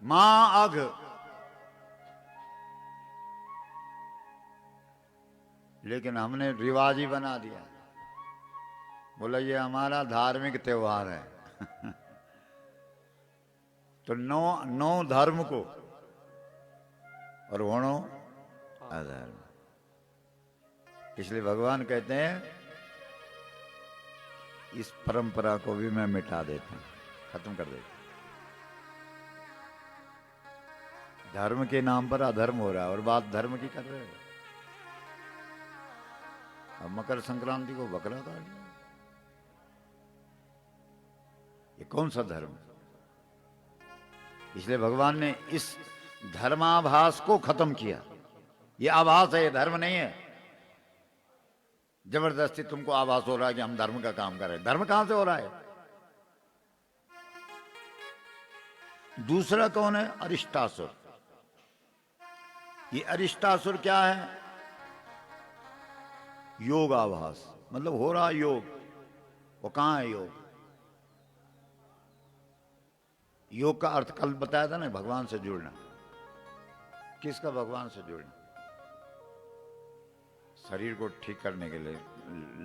मां अग, लेकिन हमने रिवाज ही बना दिया। बोला ये हमारा धार्मिक त्योहार है तो नौ धर्म को और वणो अधर्म। इसलिए भगवान कहते हैं इस परंपरा को भी मैं मिटा देता हूं, खत्म कर देता हूं। धर्म के नाम पर अधर्म हो रहा है और बात धर्म की कर रहे हो। अब मकर संक्रांति को बकरा काट लिया, ये कौन सा धर्म? इसलिए भगवान ने इस धर्माभास को खत्म किया। ये आभास है, ये धर्म नहीं है। जबरदस्ती तुमको आभास हो रहा है कि हम धर्म का काम कर रहे हैं। धर्म कहां से हो रहा है? दूसरा कौन है? अरिष्टासुर। ये अरिष्टासुर क्या है? योग आभास, मतलब हो रहा योग। वो कहां है योग? योग का अर्थ कल बताया था ना, भगवान से जुड़ना। किसका भगवान से जुड़ना? शरीर को ठीक करने के लिए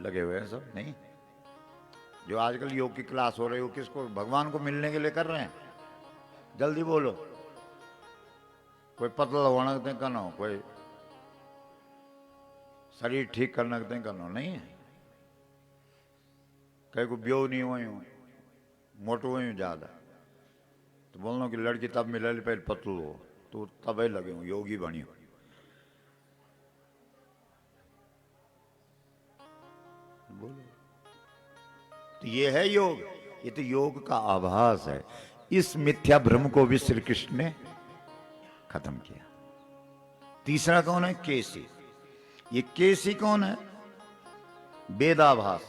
लगे हुए हैं सब, नहीं। जो आजकल योग की क्लास हो रही हो, किसको? भगवान को मिलने के लिए कर रहे हैं। जल्दी बोलो। कोई पतला होने करना हो, कोई शरीर ठीक करने करना हो, नहीं है। कहीं को ब्यो नहीं हुई हूं, मोटो हुई हूं ज्यादा, तो बोलना कि लड़की तब मिले पहले पतलू हो तो तब ही लगे हूं योगी बनी हो। बोलो। तो ये है योग। ये तो योग का आभास है। इस मिथ्या भ्रम को भी श्री कृष्ण ने खत्म किया। तीसरा कौन है? केसी। ये केसी कौन है? वेदाभास।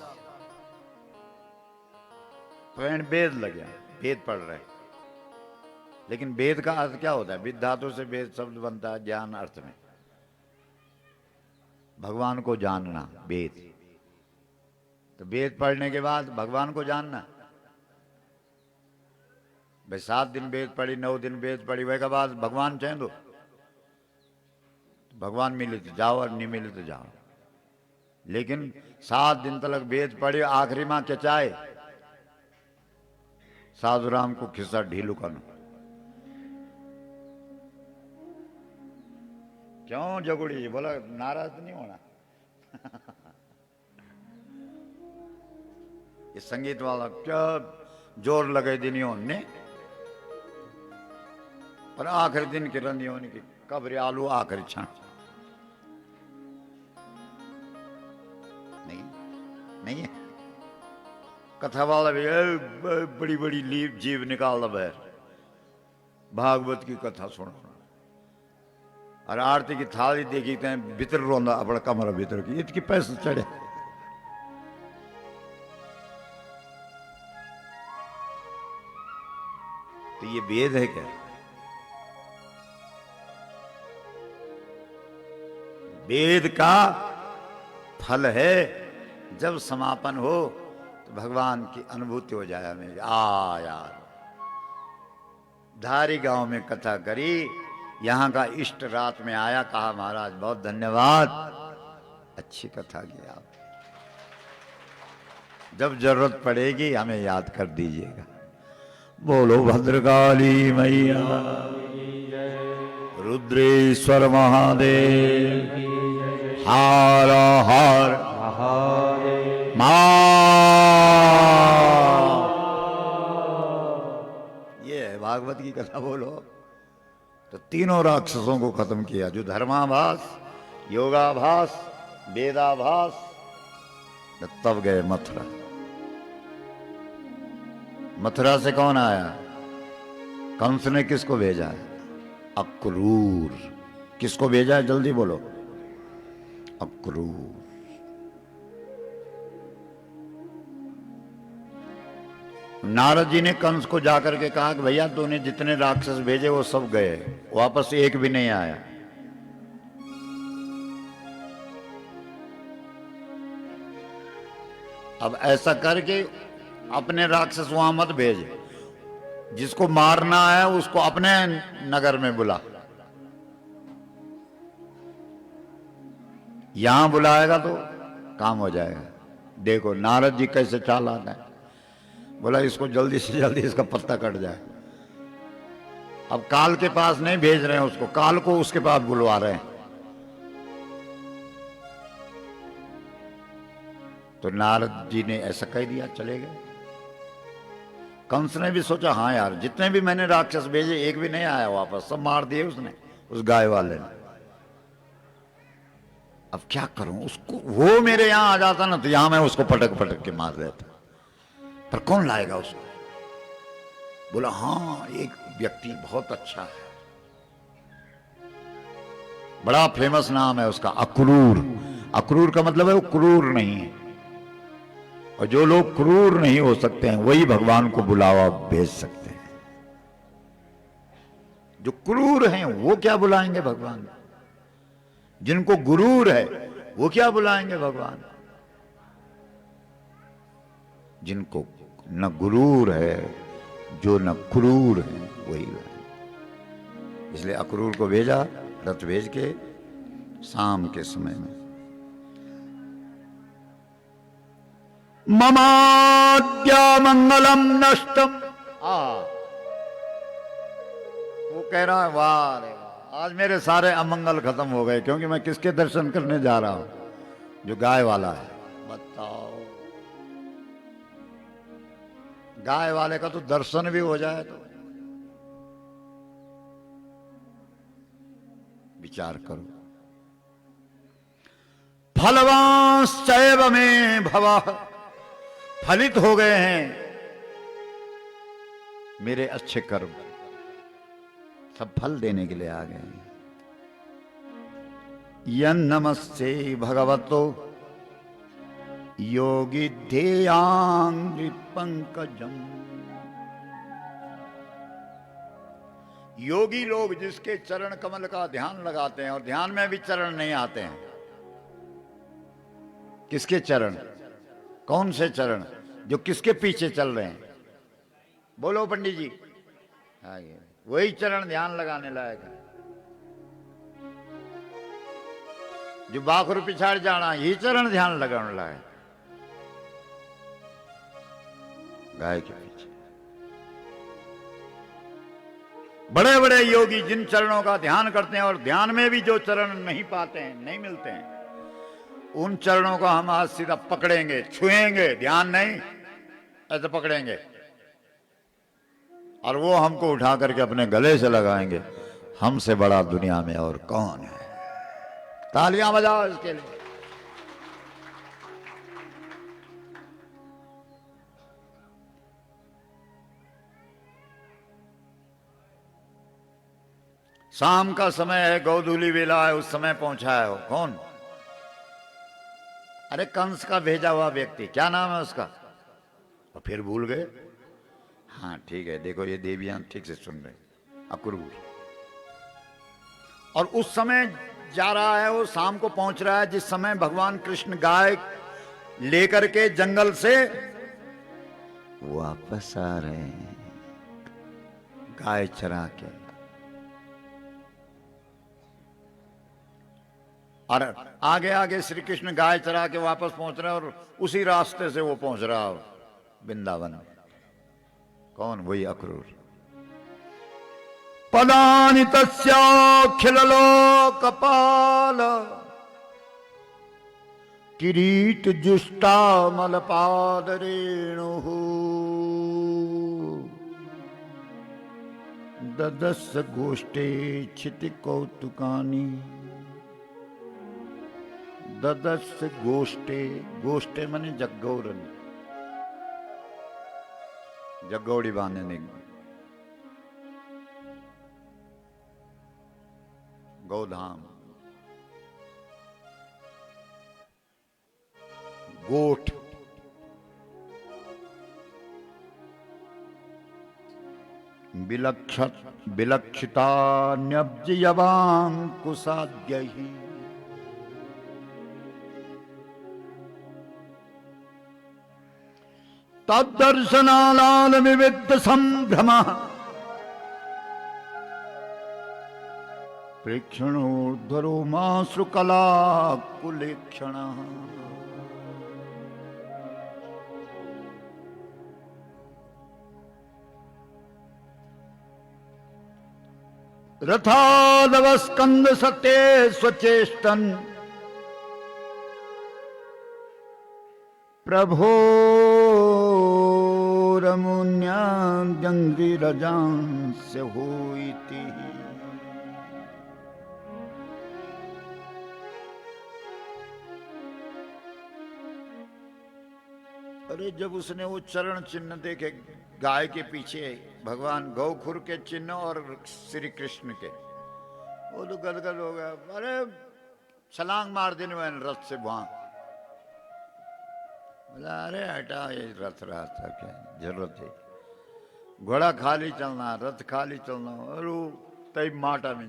स्वयं वेद लगे, वेद पढ़ रहे। लेकिन वेद का अर्थ क्या होता है? विद धातु से वेद शब्द बनता है ज्ञान अर्थ में। भगवान को जानना, वेद। तो वेद पढ़ने के बाद भगवान को जानना। भाई 7 दिन वेद पढ़ी, 9 दिन वेद पढ़ी, वह के बाद भगवान चाहे दो। भगवान मिले तो जाओ और नहीं मिले तो जाओ। लेकिन 7 दिन तक वेद पढ़े, आखिरी मां क्या चाहे? साधु राम को खिस्सा ढीलू करना। क्यों जगुड़ी जी? बोला नाराज नहीं होना ये संगीत वाला क्या जोर लगे दिन होने, पर आखिरी दिन की रंदी होने की कब्र आलू आखिरी क्षण। नहीं है। कथा वाला भी बड़ी बड़ी लीप जीव निकाल बहर भागवत की कथा सुन और आरती की थाली देखी भीतर रोंदा अपना कमरा भीतर की इतनी पैसे चढ़े। तो ये वेद है क्या? वेद का फल है जब समापन हो तो भगवान की अनुभूति हो जाए हमें। यार धारी गांव में कथा करी, यहाँ का इष्ट रात में आया, कहा महाराज बहुत धन्यवाद, अच्छी कथा की आप। जब जरूरत पड़ेगी हमें याद कर दीजिएगा। बोलो भद्रकाली मैया, रुद्रेश्वर महादेव, हार हार मां। ये है भागवत की कथा बोलो। तो तीनों राक्षसों को खत्म किया, जो धर्माभास, योगाभास, वेदाभास। तब गए मथुरा। मथुरा से कौन आया? कंस ने किसको भेजा है? अक्रूर। किसको भेजा है जल्दी बोलो? अक्रूर। नारद जी ने कंस को जाकर के कहा कि भैया तूने जितने राक्षस भेजे वो सब गए, वापस एक भी नहीं आया। अब ऐसा करके अपने राक्षस वहां मत भेज, जिसको मारना है उसको अपने नगर में बुला। यहां बुलाएगा तो काम हो जाएगा। देखो नारद जी कैसे चालाक है, बोला इसको जल्दी से जल्दी इसका पत्ता कट जाए। अब काल के पास नहीं भेज रहे हैं उसको, काल को उसके पास बुलवा रहे हैं। तो नारद जी ने ऐसा कह दिया, चले गए। कंस ने भी सोचा हाँ यार, जितने भी मैंने राक्षस भेजे एक भी नहीं आया वापस, सब मार दिए उसने, उस गाय वाले ने। अब क्या करूं, उसको वो मेरे यहां आ जाता ना तो यहां मैं उसको पटक पटक के मार देता, पर कौन लाएगा उसको? बोला हाँ एक व्यक्ति बहुत अच्छा है, बड़ा फेमस नाम है उसका, अक्रूर। अक्रूर का मतलब है वो क्रूर नहीं है, और जो लोग क्रूर नहीं हो सकते हैं वही भगवान को बुलावा भेज सकते हैं। जो क्रूर हैं वो क्या बुलाएंगे भगवान? जिनको गुरूर है वो क्या बुलाएंगे भगवान? जिनको न गुरूर है, जो न क्रूर है, वही लाएंगे। इसलिए अक्रूर को भेजा, रथ भेज के शाम के समय में। ममाद्या मंगलम नष्टम। वो कह रहा है वाह रे वाह, आज मेरे सारे अमंगल खत्म हो गए, क्योंकि मैं किसके दर्शन करने जा रहा हूं? जो गाय वाला है। बताओ, गाय वाले का तो दर्शन भी हो जाए तो विचार करो। फलवांश्चैव में भवः, फलित हो गए हैं मेरे अच्छे कर्म, सब फल देने के लिए आ गए हैं। यन्नमस्ते भगवतो योगी ध्येयांघ्रि पंकजम। योगी लोग जिसके चरण कमल का ध्यान लगाते हैं, और ध्यान में भी चरण नहीं आते हैं। किसके चरण? कौन से चरण? जो किसके पीछे चल रहे हैं? बोलो पंडित जी। आगे वही चरण ध्यान लगाने लायक है। जो बाखुर पिछाड़ जाना, यही चरण ध्यान लगाने लायक। गाय के पीछे बड़े बड़े योगी जिन चरणों का ध्यान करते हैं, और ध्यान में भी जो चरण नहीं पाते हैं, नहीं मिलते हैं, उन चरणों को हम आज सीधा पकड़ेंगे, छुएंगे, ध्यान नहीं, ऐसे पकड़ेंगे, और वो हमको उठा करके अपने गले से लगाएंगे। हमसे बड़ा दुनिया में और कौन है? तालियां बजाओ इसके लिए। शाम का समय है, गोधूली वेला है, उस समय पहुंचा है। कौन? अरे कंस का भेजा हुआ व्यक्ति, क्या नाम है उसका? और फिर भूल गए। हाँ ठीक है, देखो ये देवियां ठीक से सुन रहे। अक्रूर। और उस समय जा रहा है, वो शाम को पहुंच रहा है जिस समय भगवान कृष्ण गाय लेकर के जंगल से वापस आ रहे हैं, गाय चरा के। और आगे आगे श्री कृष्ण गाय चरा के वापस पहुंच रहे हैं, और उसी रास्ते से वो पहुंच रहा है वृंदावन में। कौन? वही अक्रूर। पदानि तस्याखिल लोकपाल किरीट जुष्टामल पाद रेणु। ददस गोष्ठे क्षिति कौतुकानी। ददस गोष्ठे, गोष्ठे माने जगौरन, जगौड़ी बांधने, गौधाम, गोठ, विलक्षितान्यब्जयवाङ्कुशाद्यैः तद्दर्शनालालविविद्ध सम्भ्रमः प्रेक्षणोद्धरोमाश्रुकलाकुलेक्षणः। रथादवस्कंद सत्ये स्वचेष्टन प्रभो रमुन्याद्यंग्री रजांस्य होइति। अरे जब उसने वो चरण चिन्ह देखे गाय के पीछे भगवान गौखुर के चिन्ह और श्री कृष्ण के, वो तो गदगद हो गया। अरे छलांग मार देने वाले रथ से वहां बोला अरे हटा, ये रथ रहा था क्या जरूरत है, घोड़ा खाली चलना, रथ खाली चलना। और वो तई माटा में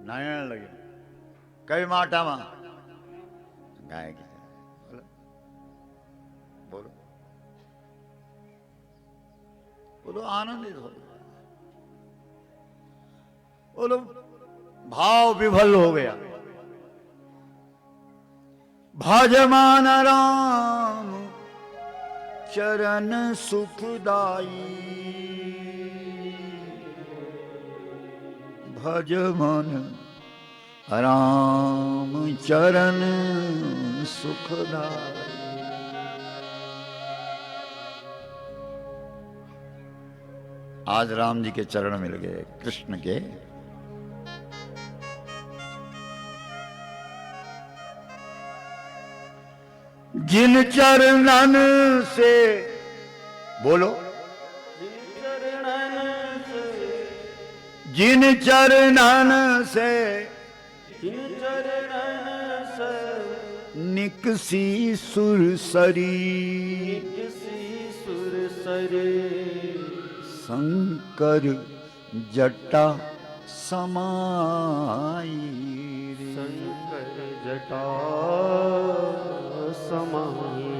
नायण लगे, कई माटा में गाय की बोलो, वो तो आनंदित हो गया, वो तो भाव विभल हो गया। भजमान राम चरण सुखदाई, भजमान राम चरण सुखदाई। आज राम जी के चरण मिल गए कृष्ण के। जिन चरणन से बोलो, जिन चरणन से निकसी सुरसरी, शंकर जटा समाई, शंकर जटा समाई।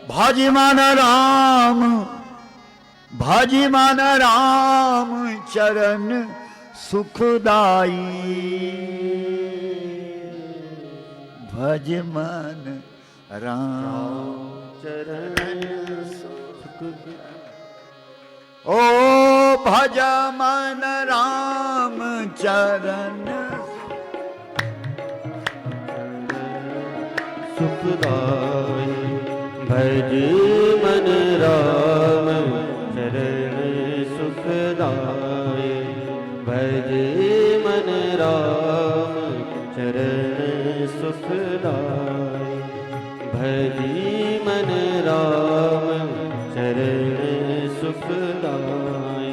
भाजिमान राम, भाजिमान राम चरण सुखदाई, भजमान राम चरण सुखदाई। ओ भज मन राम चरण सुखदाई, भज मन राम चरण सुखदाई, भज मन राम चरण सुखदाई, भज मन राम चरण सुखदाई।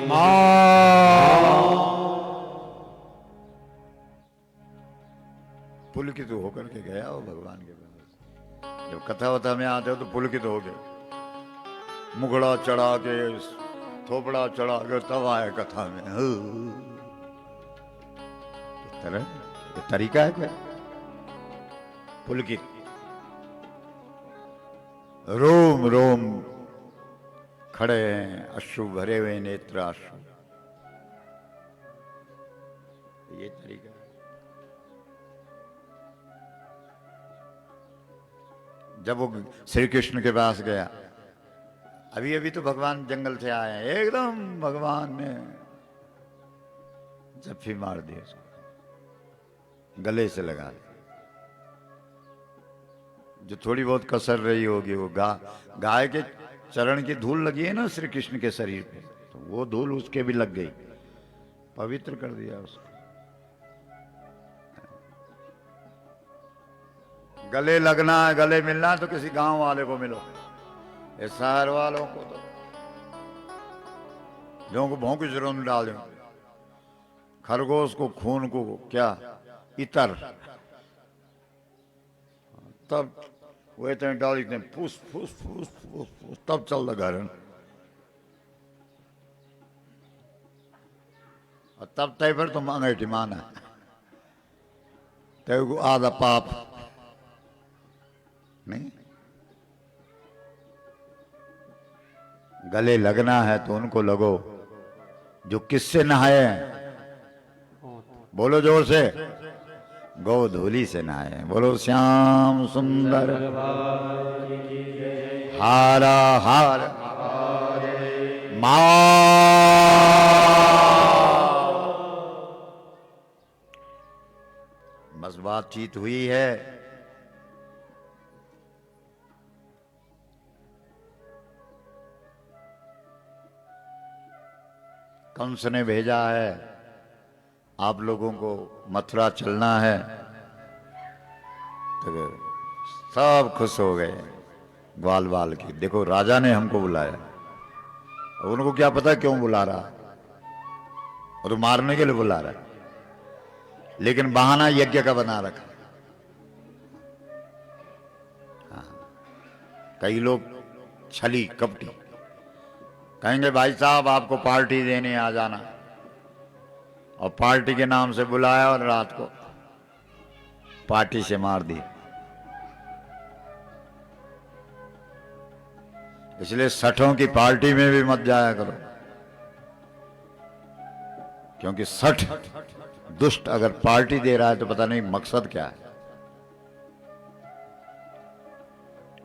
पुलकित होकर के गया वो भगवान के पास। जब कथा वथा में आते हो तो पुलकित हो गए, मुगड़ा चढ़ा के, थोपड़ा चढ़ा के तब आए कथा में। इस तरह ये तरीका है क्या? पुलकित, रोम रोम खड़े हैं, अश्रु भरे हुए नेत्र अश्रु, ये तरीका है। जब वो श्री कृष्ण के पास गया, अभी अभी तो भगवान जंगल से आए हैं, एकदम भगवान ने जफ्फी मार दी उसको, गले से लगा दी। जो थोड़ी बहुत कसर रही होगी वो गाय के चरण की धूल लगी है ना श्री कृष्ण के शरीर पे, तो वो धूल उसके भी लग गई, पवित्र कर दिया उसको। गले लगना है, गले मिलना है तो किसी गांव वाले को मिलो। ये शहर वालों को तो जो को भोंक जरूर में डाल दो, खरगोश को खून को क्या इतर, तब वो इतने डाल इतने फूस फूस फूस फूस फूस, तब चल रहा घर और तब तय फिर तो अंगीठी माना तय को आधा पाप नहीं। गले लगना है तो उनको लगो जो किससे नहाए हैं, बोलो जोर से, गोधूली से नहाए। बोलो श्याम सुंदर हारा हार मा। बस बातचीत हुई है, कंस ने भेजा है आप लोगों को मथुरा चलना है, तो सब खुश हो गए ग्वाल बाल की। देखो राजा ने हमको बुलाया, उनको क्या पता क्यों बुला रहा, वो तो मारने के लिए बुला रहा है, लेकिन बहाना यज्ञ का बना रखा। हाँ। कई लोग छली कपटी कहेंगे भाई साहब आपको पार्टी देने आ जाना, और पार्टी के नाम से बुलाया और रात को पार्टी से मार दी। इसलिए सठों की पार्टी में भी मत जाया करो, क्योंकि सठ दुष्ट अगर पार्टी दे रहा है तो पता नहीं मकसद क्या है।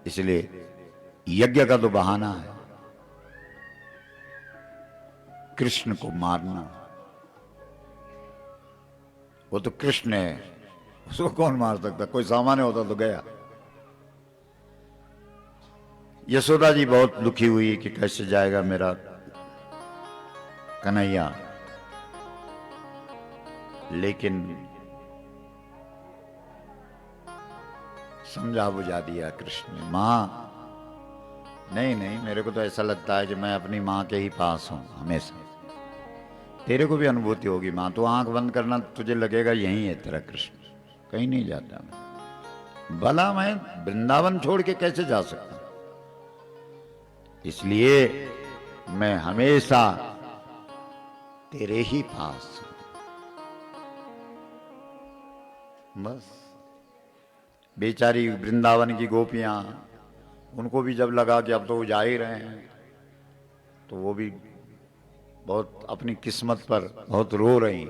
इसलिए यज्ञ का तो बहाना है कृष्ण को मारना। वो तो कृष्ण है, उसको कौन मार सकता, कोई सामान्य होता तो गया। यशोदा जी बहुत दुखी हुई कि कैसे जाएगा मेरा कन्हैया, लेकिन समझा बुझा दिया कृष्ण ने। मां नहीं नहीं, मेरे को तो ऐसा लगता है कि मैं अपनी मां के ही पास हूं हमेशा। तेरे को भी अनुभूति होगी मां, तो आंख बंद करना तुझे लगेगा यही है तेरा कृष्ण, कहीं नहीं जाता मैं। भला मैं वृंदावन छोड़ के कैसे जा सकता, इसलिए मैं हमेशा तेरे ही पास हूं। बस बेचारी वृंदावन की गोपियां, उनको भी जब लगा कि अब तो वो जा ही रहे हैं, तो वो भी बहुत अपनी किस्मत पर बहुत रो रही।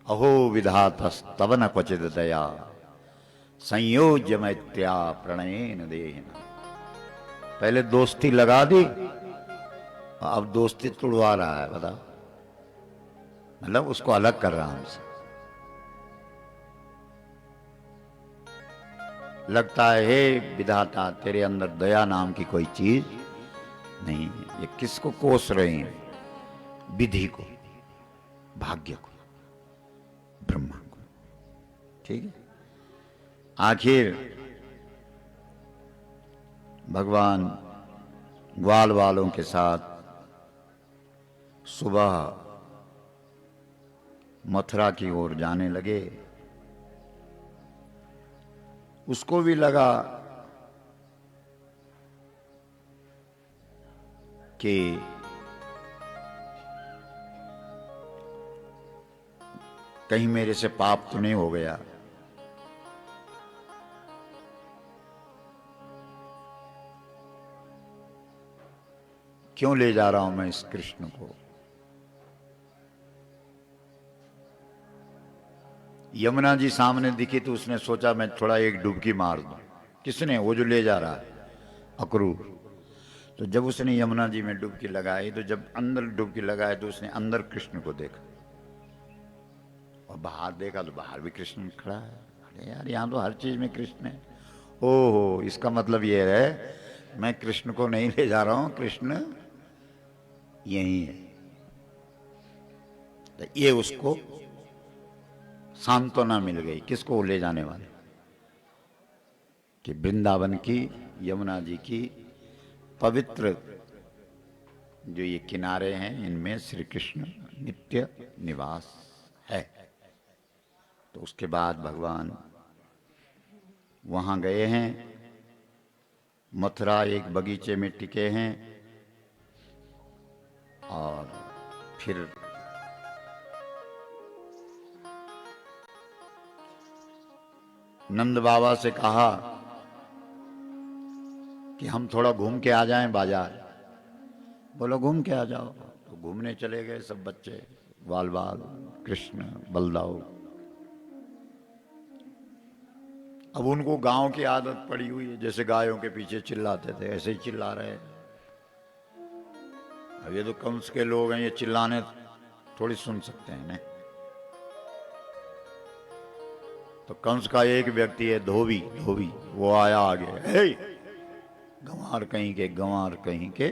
अहो विधातस्तव न क्वचिद दया संयोज्य मैत्या प्रणयेन देन। पहले दोस्ती लगा दी, अब दोस्ती तुड़वा रहा है, बता, मतलब उसको अलग कर रहा हमसे। लगता है हे विधाता तेरे अंदर दया नाम की कोई चीज नहीं है। ये किसको कोस रहे हैं, विधि को, भाग्य को, ब्रह्मा को। ठीक है, आखिर भगवान ग्वाल वालों के साथ सुबह मथुरा की ओर जाने लगे। उसको भी लगा कि कहीं मेरे से पाप तो नहीं हो गया। क्यों ले जा रहा हूं मैं इस कृष्ण को। यमुना जी सामने दिखी तो उसने सोचा मैं थोड़ा एक डुबकी मार दूं। किसने, वो जो ले जा रहा है अक्रूर। तो जब उसने यमुना जी में डुबकी लगाई, तो जब अंदर डुबकी लगाई तो उसने अंदर कृष्ण को देखा, और बाहर देखा तो बाहर भी कृष्ण खड़ा है। अरे यार, यहाँ तो हर चीज में कृष्ण है। ओहो, इसका मतलब ये है मैं कृष्ण को नहीं ले जा रहा हूं, कृष्ण यही है। तो ये उसको सांत्वना मिल गई। किसको? ले जाने वाले कि वृंदावन की, यमुना जी की पवित्र जो ये किनारे हैं, इनमें श्री कृष्ण नित्य निवास है। तो उसके बाद भगवान वहां गए हैं, मथुरा एक बगीचे में टिके हैं, और फिर नंद बाबा से कहा कि हम थोड़ा घूम के आ जाएं बाजार। बोलो घूम के आ जाओ। तो घूमने चले गए सब बच्चे, बाल बाल, कृष्ण, बलदाऊ। अब उनको गांव की आदत पड़ी हुई है, जैसे गायों के पीछे चिल्लाते थे ऐसे ही चिल्ला रहे हैं। अब ये तो कंस के लोग हैं, ये चिल्लाने थोड़ी सुन सकते हैं नहीं। तो कंस का एक व्यक्ति है धोबी, वो आया आगे, हे गंवार कहीं के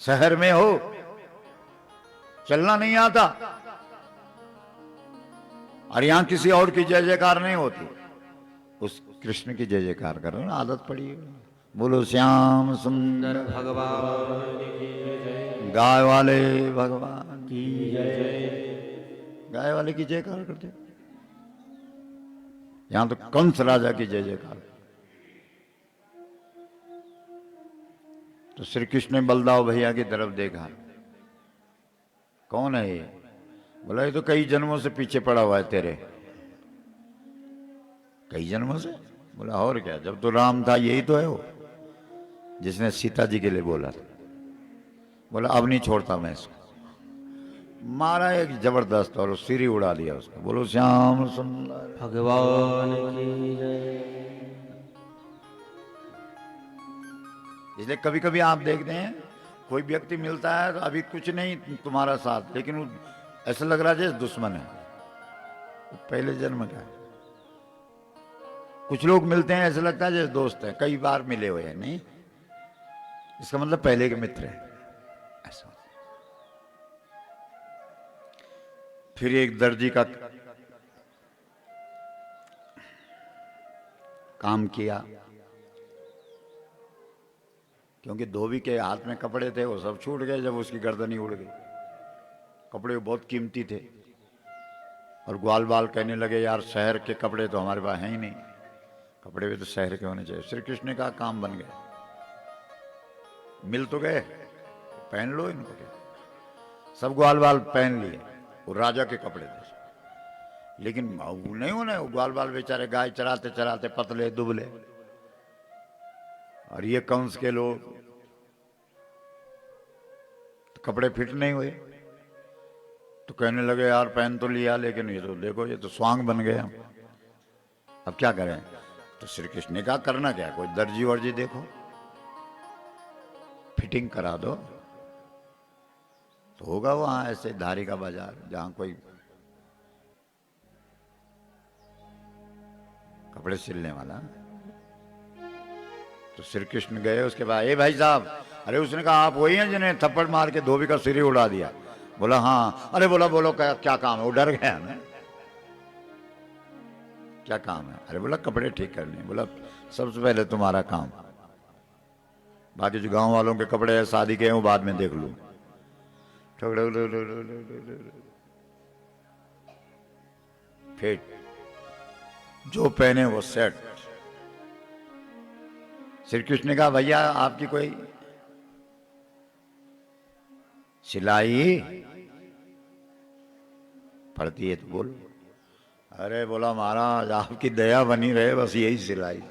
शहर में हो, चलना नहीं आता, और यहां किसी और की जय जयकार नहीं होती, उस कृष्ण की जय जयकार करो ना, आदत पड़ी है। बोलो श्याम सुंदर भगवान गाय वाले भगवान की जय। गाय वाले की जयकार करते। यहां तो कंस राजा की जय जयकार। तो श्री कृष्ण ने बलदाव भैया की तरफ देखा, कौन है ये? बोला ये तो कई जन्मों से पीछे पड़ा हुआ है तेरे। कई जन्मों से? बोला और क्या, जब तो राम था यही तो है वो, जिसने सीता जी के लिए बोला था। बोला अब नहीं छोड़ता मैं इसको। मारा एक जबरदस्त और सिर ही उड़ा दिया उसका। बोलो श्याम सुंदर भगवान की जय। इसलिए कभी कभी आप देखते हैं कोई व्यक्ति मिलता है तो अभी कुछ नहीं तुम्हारा साथ, लेकिन वो ऐसा लग रहा है जैसे दुश्मन है, पहले जन्म का है। कुछ लोग मिलते हैं ऐसा लगता है जैसे दोस्त है, कई बार मिले हुए हैं, नहीं इसका मतलब पहले के मित्र है ऐसा। फिर एक दर्जी का काम किया, क्योंकि धोबी के हाथ में कपड़े थे वो सब छूट गए जब उसकी गर्दन ही उड़ गई। कपड़े बहुत कीमती थे, और ग्वाल बाल कहने लगे यार शहर के कपड़े तो हमारे पास हैं ही नहीं, कपड़े भी तो शहर के होने चाहिए। श्री कृष्ण का काम बन गया, मिल तो गए, पहन लो इनको। क्या सब ग्वाल बाल पहन लिए, वो राजा के कपड़े थे, लेकिन नहीं होने वो ग्वाल बाल बेचारे गाय चराते चराते पतले दुबले, और ये कंस के लोग तो कपड़े फिट नहीं हुए। तो कहने लगे यार पहन तो लिया, लेकिन ये तो देखो ये तो स्वांग बन गया, अब क्या करें? तो श्री कृष्ण ने कहा करना क्या, कोई दर्जी वर्जी देखो, फिटिंग करा दो। तो होगा वहां ऐसे धारी का बाजार जहां कोई कपड़े सिलने वाला। तो श्री कृष्ण गए, उसके बाद ए भाई साहब, अरे उसने कहा आप वही हैं जिन्हें थप्पड़ मार के धोबी का सिर ही उड़ा दिया? बोला हाँ। अरे बोला बोलो क्या काम है? वो डर गया ना, क्या काम है? अरे बोला कपड़े ठीक करने। बोला सबसे पहले तुम्हारा काम, बाकी जो गांव वालों के कपड़े हैं शादी के हैं वो बाद में देख लूं। फिर जो पहने वो सेट। श्री कृष्ण ने कहा भैया आपकी कोई सिलाई पड़ती है तो बोलो। अरे बोला महाराज आपकी दया बनी रहे, बस यही सिलाई,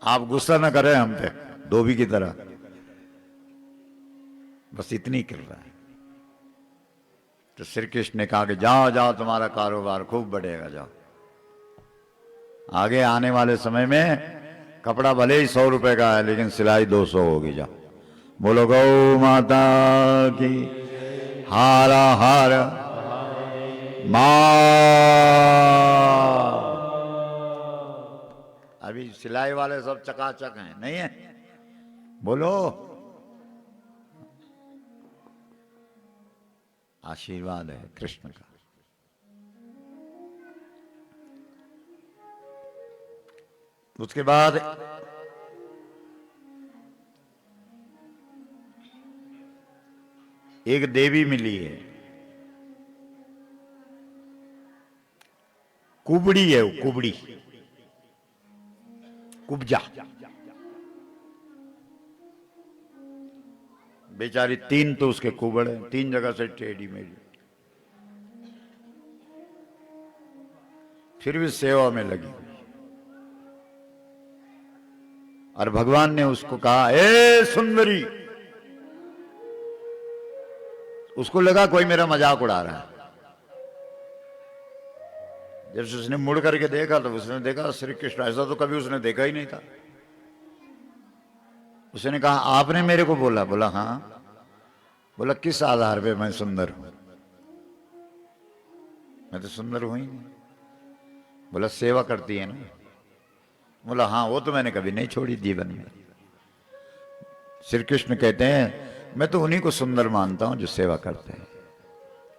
आप गुस्सा न करें हम पे धोबी की तरह, बस इतनी कर रहा है। तो श्री कृष्ण ने कहा कि जाओ जाओ तुम्हारा कारोबार खूब बढ़ेगा, जाओ। आगे आने वाले समय में कपड़ा भले ही 100 रुपए का है लेकिन सिलाई 200 होगी, जाओ। बोलो गौ माता की हारा हार मां। अभी सिलाई वाले सब चकाचक हैं, नहीं है? बोलो आशीर्वाद है कृष्ण का। उसके बाद एक देवी मिली है, कुबड़ी है वो, कुबड़ी, कुब्जा। बेचारी तीन तो उसके कुबड़ है, तीन जगह से टेढ़ी मेढ़ी, फिर भी सेवा में लगी। और भगवान ने उसको कहा, ए सुंदरी। उसको लगा कोई मेरा मजाक उड़ा रहा है। जब उसने मुड़ करके देखा तो उसने देखा श्री कृष्ण, ऐसा तो कभी उसने देखा ही नहीं था। उसने कहा, आपने मेरे को बोला? बोला हाँ। बोला किस आधार पे मैं सुंदर हूं? मैं तो सुंदर हूं ही नहीं। बोला सेवा करती है ना? बोला हाँ, वो तो मैंने कभी नहीं छोड़ी जीवन में। श्री कृष्ण कहते हैं, मैं तो उन्हीं को सुंदर मानता हूं जो सेवा करते हैं,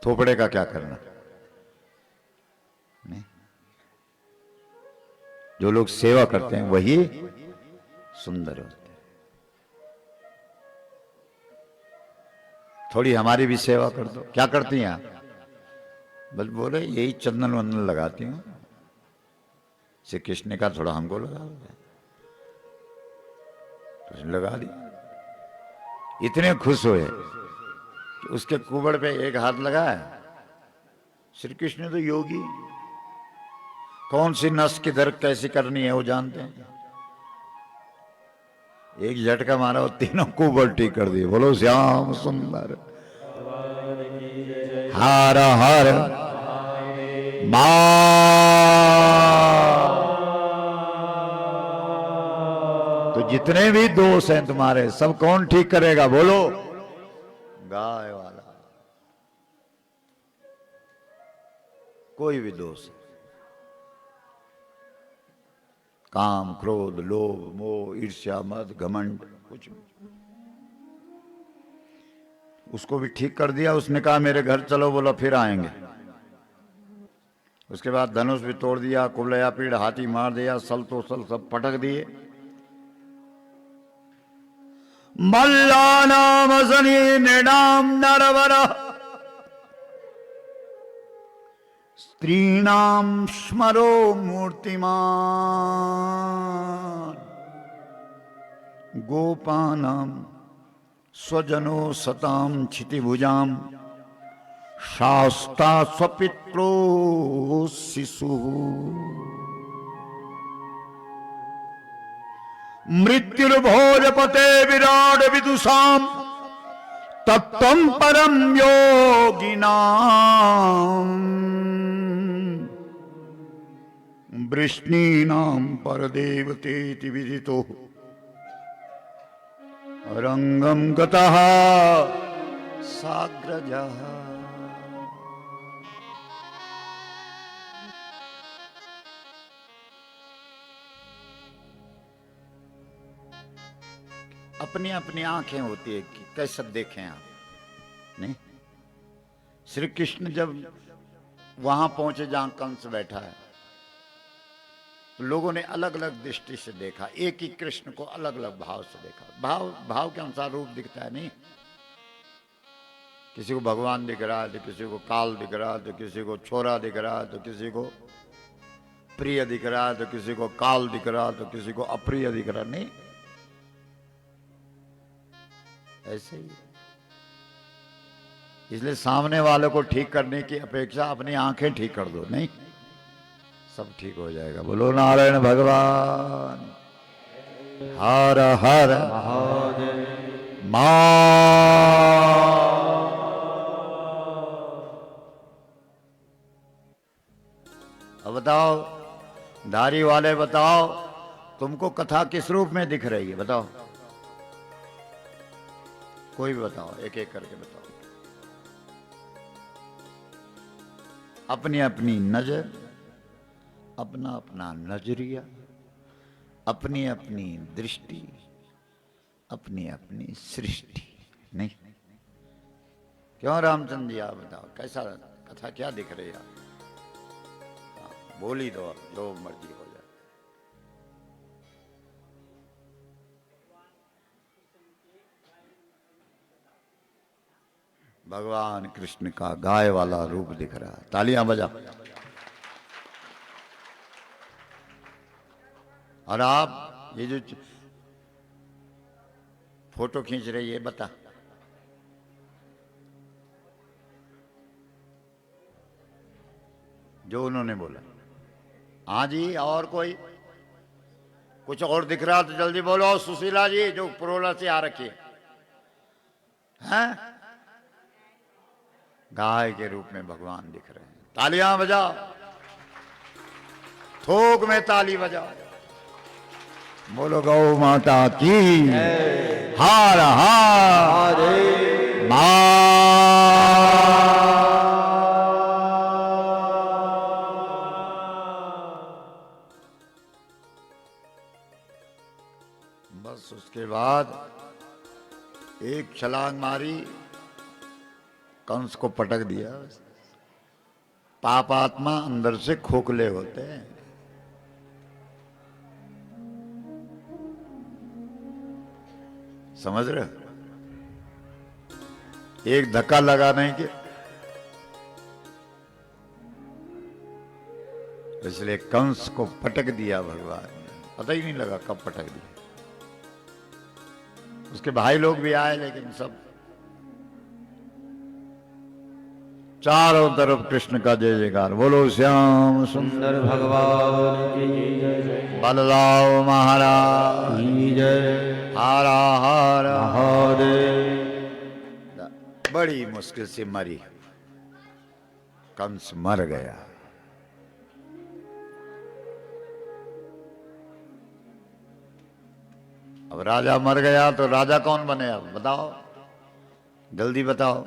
थोपड़े का क्या करना। नहीं, जो लोग सेवा करते हैं वही सुंदर होते हैं। थोड़ी हमारी भी सेवा कर दो। क्या करती हैं आप? बस बोले यही चंदन वंदन लगाती हूँ। श्री कृष्ण ने कहा थोड़ा हमको लगा दो, तो उसने लगा दी। इतने खुश हुए कि उसके कुबड़ पे एक हाथ लगाया। श्री कृष्ण तो योगी, कौन सी नस किधर कैसी करनी है वो जानते हैं। एक झटका मारा और तीनों कुबड़ ठीक कर दिए। बोलो श्याम सुंदर हर हर तो जितने भी दोष हैं तुम्हारे सब कौन ठीक करेगा? बोलो गाय वाला। कोई भी दोष, काम क्रोध लोभ मोह ईर्ष्या मद घमंड, कुछ भी, उसको भी ठीक कर दिया। उसने कहा मेरे घर चलो। बोला फिर आएंगे। उसके बाद धनुष भी तोड़ दिया, कुबलया पीड़ हाथी मार दिया, सल तो सल सब पटक दिए। मल्लानाम असनी नृणाम नरवर स्त्रीणाम स्मरो मूर्तिमान गोपानाम स्वजनो सताम क्षितिभुजाम शास्ता स्वपित्रो शिशु मृत्युर्भोजपते विराट विदुषाम तत्त्वं परम योगिनाम वृष्णीनाम परदेवतेति विदितो रंगम गतः साग्रजः। अपनी अपनी आंखें होती है कि कैसे देखें आप। नहीं, श्री कृष्ण जब वहां पहुंचे जहां कंस बैठा है तो लोगों ने अलग अलग दृष्टि से देखा। एक ही कृष्ण को अलग अलग भाव से देखा। भाव के अनुसार रूप दिखता है। नहीं, किसी को भगवान दिख रहा है, तो किसी को काल दिख रहा है, तो किसी को छोरा दिख रहा है, तो किसी को प्रिय दिख रहा है, तो किसी को काल दिख रहा है, तो किसी को अप्रिय दिख रहा। नहीं, ऐसे ही। इसलिए सामने वाले को ठीक करने की अपेक्षा अपनी आंखें ठीक कर दो। नहीं, सब ठीक हो जाएगा। बोलो नारायण भगवान हर हर मा। अब बताओ दाढ़ी वाले, बताओ तुमको कथा किस रूप में दिख रही है? बताओ, कोई भी बताओ, एक एक करके बताओ। अपनी अपनी नजर, अपना अपना नजरिया, अपनी अपनी दृष्टि, अपनी अपनी सृष्टि। नहीं, क्यों रामचंद्र जी आप बताओ, कैसा कथा क्या दिख रही है? हाँ, बोल ही दो, जो मर्जी हो जाए। भगवान कृष्ण का गाय वाला रूप दिख रहा है। तालियां बजा। और आप ये जो फोटो खींच रही है, बता जो उन्होंने बोला। हाँ जी, और कोई कुछ और दिख रहा तो जल्दी बोलो। सुशीला जी जो परोला से आ रखी है, गाय के रूप में भगवान दिख रहे हैं। तालियां बजाओ, थोक में ताली बजाओ, बोलो गौ माता की हार हार बस उसके बाद एक छलांग मारी, कंस को पटक दिया। पापात्मा अंदर से खोखले होते हैं। समझ रहे हो? एक धक्का लगा नहीं के, इसलिए कंस को पटक दिया भगवान ने। पता ही नहीं लगा कब पटक दिया। उसके भाई लोग भी आए, लेकिन सब चारों तरफ कृष्ण का जय जयकार। बोलो श्याम सुंदर भगवान की जय। बलराम महाराज की जय। हारा हार महादेव। बड़ी मुश्किल से मरी, कंस मर गया। अब राजा मर गया तो राजा कौन बने? अब बताओ, जल्दी बताओ।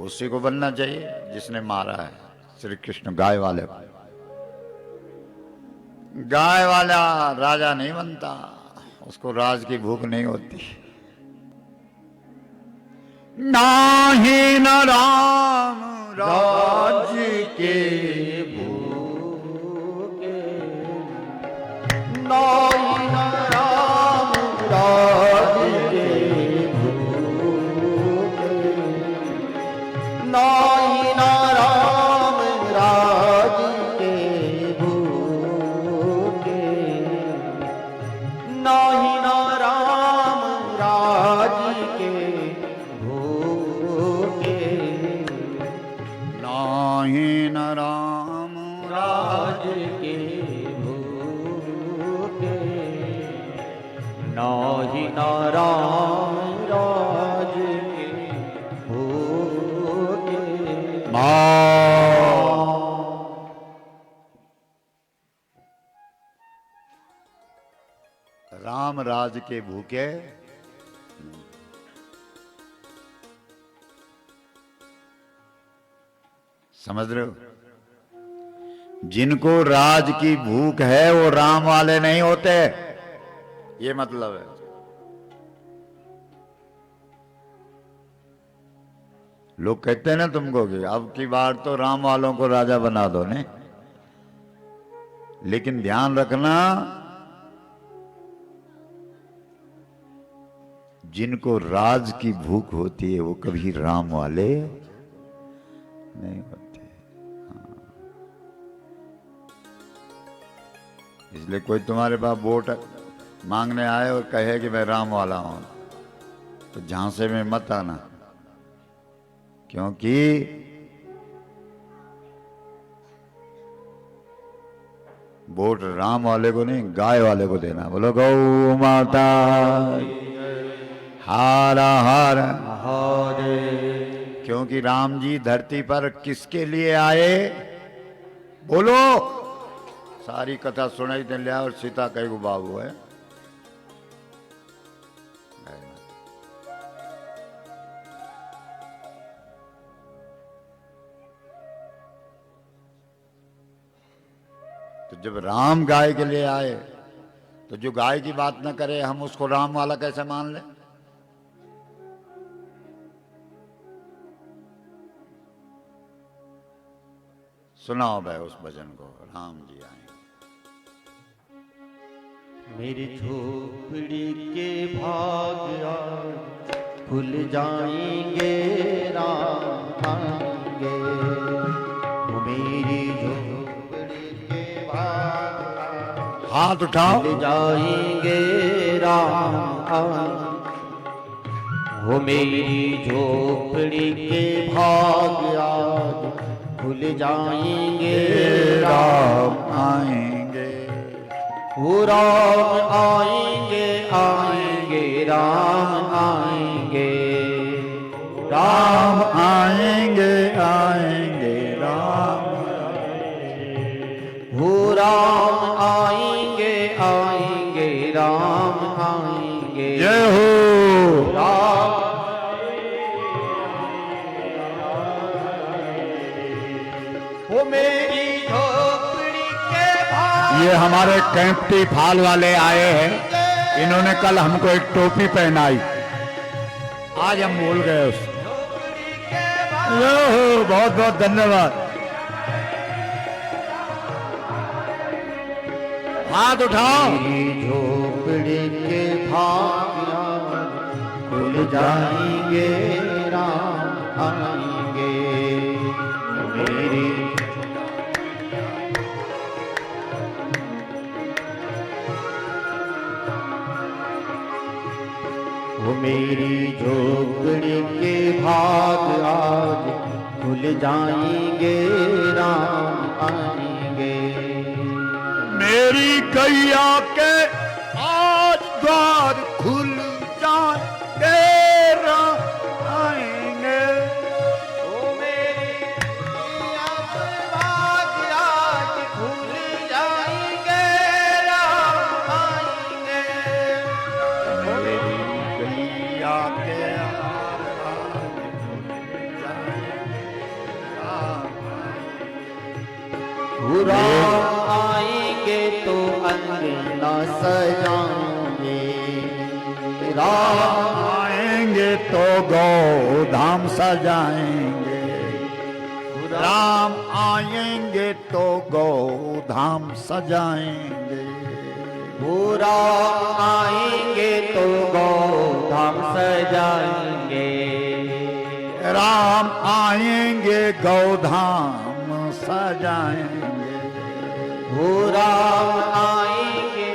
उसी को बनना चाहिए जिसने मारा है श्री कृष्ण, गाय वाले को। गाय वाला राजा नहीं बनता, उसको राज की भूख नहीं होती। नाही न राम राज्य के भूखे, नाही न राम राज्य के भूखे, नाही न राम राज्य के भूखे, नाही न राम राज्य के भूखे, नाही न राम राज के भूखे, नाही न राम राज के भूखे। राम राज के भूखे। समझ रहे हो? जिनको राज की भूख है वो राम वाले नहीं होते, ये मतलब है। लोग कहते हैं ना तुमको कि अब की बार तो राम वालों को राजा बना दो ने, लेकिन ध्यान रखना, जिनको राज की भूख होती है वो कभी राम वाले नहीं होते। हाँ। इसलिए कोई तुम्हारे पास वोट मांगने आए और कहे कि मैं राम वाला हूं, तो झांसे में मत आना, क्योंकि वोट राम वाले को नहीं, गाय वाले को देना। बोलो गौ माता हारा हार महादेव। क्योंकि राम जी धरती पर किसके लिए आए? बोलो। सारी कथा सुनाई दे लिया और सीता कई को बाबू है। तो जब राम गाय के लिए आए तो जो गाय की बात न करे हम उसको राम वाला कैसे मान लें? सुनाओ भाई उस भजन को। राम जी आएंगे। मेरी झोपड़ी के भाग आज खुल जाएंगे, राम आएंगे। वो मेरी झोपड़ी के भाग हाथ उठाओ। खुल जाएंगे, राम आएंगे। वो मेरी झोपड़ी के भाग आज खुल जाएंगे, राम आएंगे। वो राम आएंगे, आएंगे, राम आएंगे, राम आएंगे, आएंगे, राम वो राम आएंगे, आएंगे, राम आएंगे। जय हो। राम वो मेरी झोपड़ी के भाग। ये हमारे कैंपटी फाल वाले आए हैं। इन्होंने कल हमको एक टोपी पहनाई, आज हम भूल गए उसको। बहुत बहुत धन्यवाद। हाथ उठाओ। मेरी झोपड़ी के भाग खुल जाएंगे, राम आएंगे। मेरी वो मेरी झोपड़ी के भाग आज खुल जाएंगे, राम आएंगे। मेरी गैया के आज द्वार खुल जाएंगे, राम आएंगे। ओ मेरी गैया के भाग आज खुल जाएंगे, राम आएंगे। मेरी गैया के आज खुल जाएंगे, राम वो राम आएंगे तो अंगना सजाएंगे, राम आएंगे तो गोधाम सजाएंगे। राम आएंगे तो गोधाम सजाएंगे। वो राम आएंगे तो गोधाम सजाएंगे, राम आएंगे गोधाम सजाएंगे। वो राम आएंगे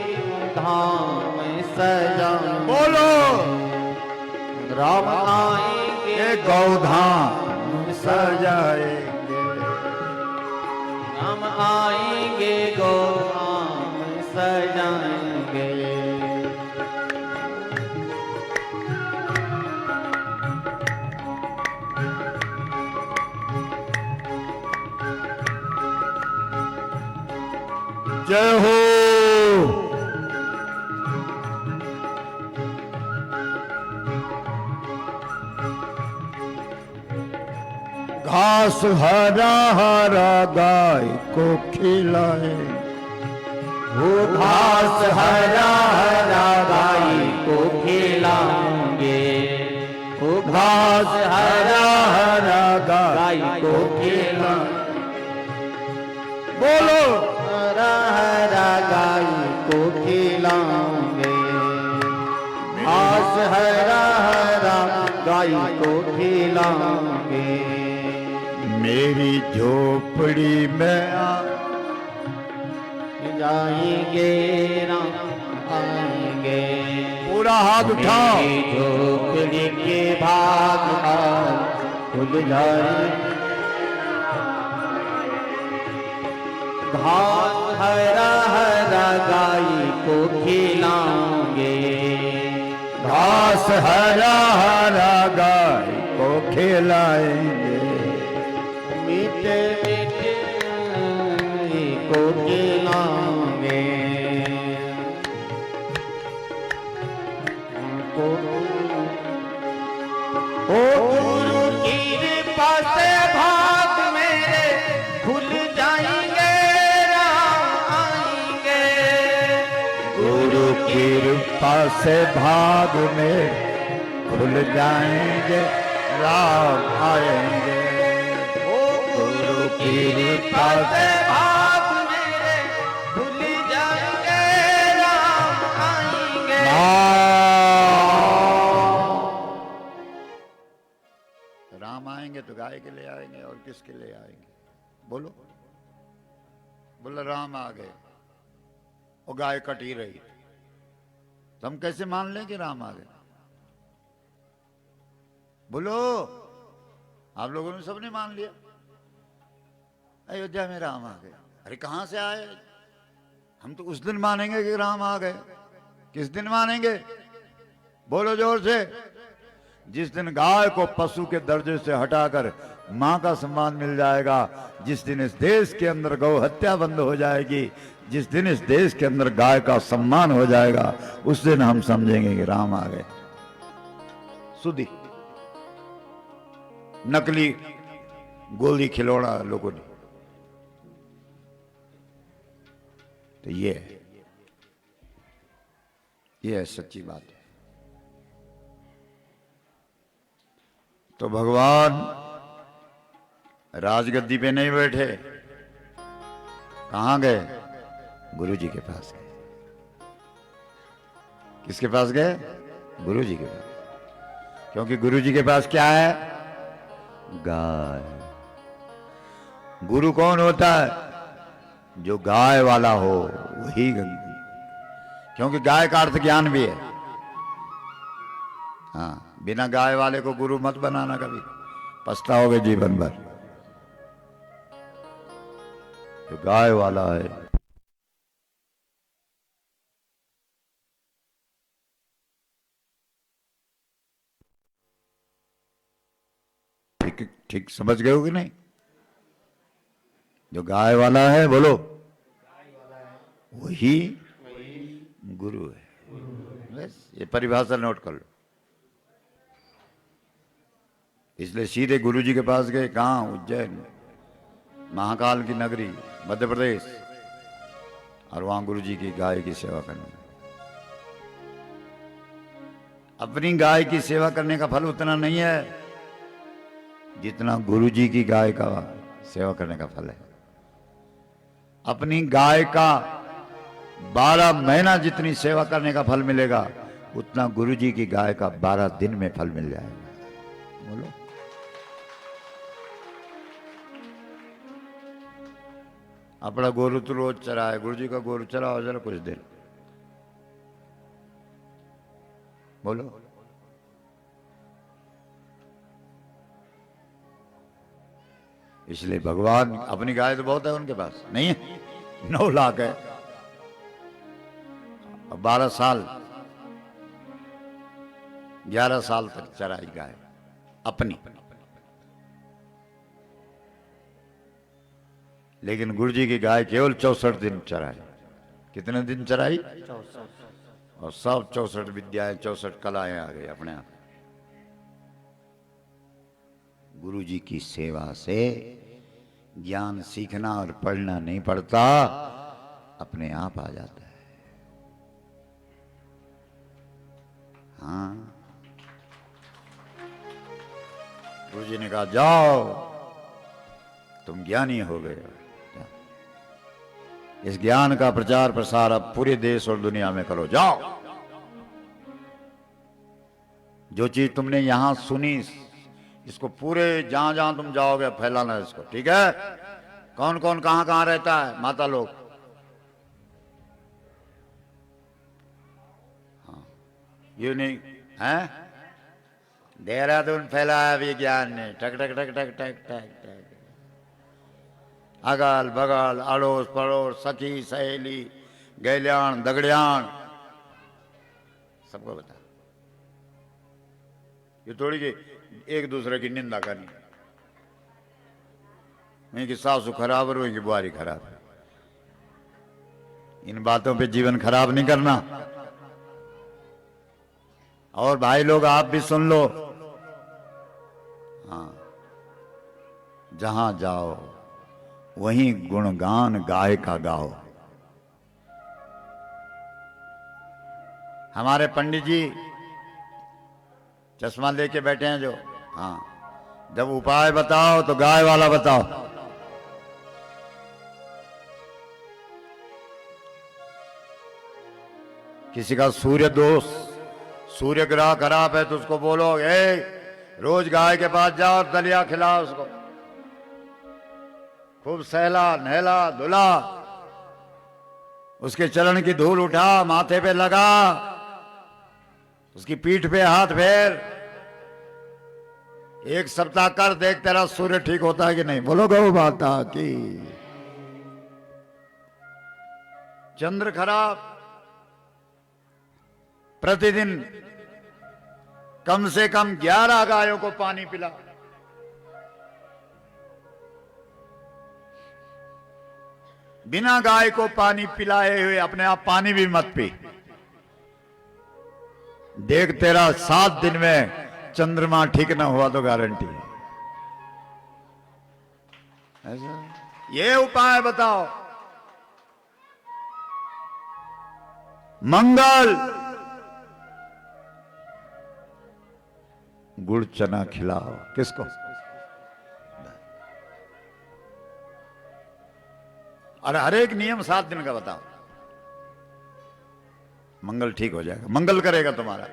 धाम सजाएंगे। बोलो। राम आएंगे ये गोधाम सजाएंगे। राम आएंगे गोधाम सजाएंगे। जय हो। घास हरा हरा गाय को खिलाए। वो घास हरा हरा गाय को खिलाएंगे, वो घास हरा हरा गाय को खिलाएंगे। बोलो। हरा हरा गाय को खिलाएंगे, घास हरा हरा गाय को खिलाएंगे। मेरी झोपड़ी में जाएंगे, राम आएंगे। पूरा हाथ उठाओ। मेरी झोपड़ी के भाग आज खुल जाएंगे, घास हरा हरा गाय को खिलाएंगे, घास हरा हरा गाय को खिलाएंगे। मीठे मीठे को खिलाएंगे। ओ गुरु की कृपा से भाग मेरे खुल जाएंगे, राम आएंगे। गुरु की कृपा से भाग में खुल जाएंगे, राम आएंगे। ओ गुरु कृपा से भाग मेरे भूल जाएंगे, राम आएंगे। राम आएंगे तो गाय के लिए आएंगे और किसके लिए आएंगे? बोलो। बोला राम आ गए और गाय कट ही रही, तो हम कैसे मान लें कि राम आ गए? बोलो। आप लोगों ने सबने मान लिया अयोध्या में राम आ गए। अरे कहां से आए? हम तो उस दिन मानेंगे कि राम आ गए। किस दिन मानेंगे? बोलो जोर से। जिस दिन गाय को पशु के दर्जे से हटाकर मां का सम्मान मिल जाएगा, जिस दिन इस देश के अंदर गौ हत्या बंद हो जाएगी, जिस दिन इस देश के अंदर गाय का सम्मान हो जाएगा, उस दिन हम समझेंगे कि राम आ गए। सुधी नकली गोली खिलौना लोगों ने, तो ये है सच्ची बात है। तो भगवान राजगद्दी पे नहीं बैठे, कहां गए? गुरु जी के पास गए। किसके पास गए? गुरु जी के पास। क्योंकि गुरु जी के पास क्या है? गाय। गुरु कौन होता है? जो गाय वाला हो वही गंगी। क्योंकि गाय का अर्थ ज्ञान भी है। हाँ, बिना गाय वाले को गुरु मत बनाना, कभी पछताओगे जीवन भर। जो गाय वाला है, ठीक ठीक समझ गए हो कि नहीं? जो गाय वाला है, बोलो, वही गुरु है। बस ये परिभाषा नोट कर लो। इसलिए सीधे गुरु जी के पास गए। कहाँ? उज्जैन, महाकाल की नगरी, मध्य प्रदेश। और वहां गुरु जी की गाय की सेवा करने। अपनी गाय की सेवा करने का फल उतना नहीं है जितना गुरु जी की गाय का सेवा करने का फल है। अपनी गाय का 12 महीना जितनी सेवा करने का फल मिलेगा, उतना गुरु जी की गाय का 12 दिन में फल मिल जाएगा। बोलो। अपना गोरू तो रोज चराए, गुरु जी का गोरू चराओ जरा कुछ देर। बोलो। इसलिए भगवान, अपनी गाय तो बहुत है उनके पास, नहीं है? 9 लाख है। 12 साल 11 साल तक चराई गाय अपनी। लेकिन गुरु जी की गाय केवल 64 दिन चराई। कितने दिन चराई? 64। और सब 64 विद्याएं, 64 कलाएं आ गई अपने आप। गुरु जी की सेवा से ज्ञान सीखना और पढ़ना नहीं पड़ता, अपने आप आ जाता है। हाँ, गुरु जी ने कहा जाओ, तुम ज्ञानी हो गए। इस ज्ञान का प्रचार प्रसार अब पूरे देश और दुनिया में करो। जाओ, जो चीज तुमने यहां सुनी, इसको पूरे जहां जहां तुम जाओगे फैलाना इसको, ठीक है? कौन कौन कहां कहां रहता है? माता लोग। हाँ, ये नहीं है? देहरादून फैलाया विज्ञान ने, टक टक टक टक टक टक टक। अगल बगल, अड़ोस पड़ोस, सखी सहेली, गैल्यान दगड़ियान, सबको बता। ये थोड़ी कि एक दूसरे की निंदा करनी, नहीं कि सासू खराब और उनकी बुआरी खराब है। इन बातों पे जीवन खराब नहीं करना। और भाई लोग आप भी सुन लो। हाँ, जहां जाओ वहीं गुणगान गाय का गाओ। हमारे पंडित जी चश्मा लेके बैठे हैं जो, हाँ, जब उपाय बताओ तो गाय वाला बताओ। किसी का सूर्य दोष, सूर्य ग्रह खराब है तो उसको बोलो रोज गाय के पास जाओ और दलिया खिलाओ उसको, खूब सहला नहला धुला, उसके चरण की धूल उठा, माथे पे लगा, उसकी पीठ पे हाथ फेर, 1 सप्ताह कर, देख तेरा सूर्य ठीक होता है कि नहीं। बोलो गौ माता की। चंद्र खराब, प्रतिदिन कम से कम 11 गायों को पानी पिला। बिना गाय को पानी पिलाए हुए अपने आप पानी भी मत पी। देख तेरा 7 दिन में चंद्रमा ठीक ना हुआ तो गारंटी है। ऐसा ये उपाय बताओ। मंगल, गुड़ चना खिलाओ। किसको? अरे हर एक नियम 7 दिन का बताओ, मंगल ठीक हो जाएगा, मंगल करेगा तुम्हारा।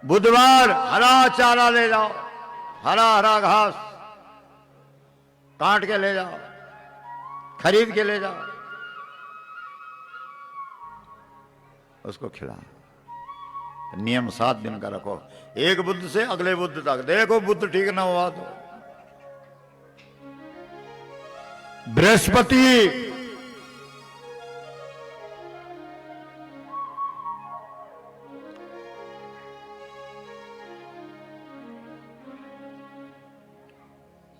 बुधवार हरा चारा ले जाओ, हरा हरा घास काट के ले जाओ, खरीद के ले जाओ, उसको खिलाओ। नियम 7 दिन का रखो, एक बुध से अगले बुध तक। देखो बुध ठीक ना हुआ तो बृहस्पति,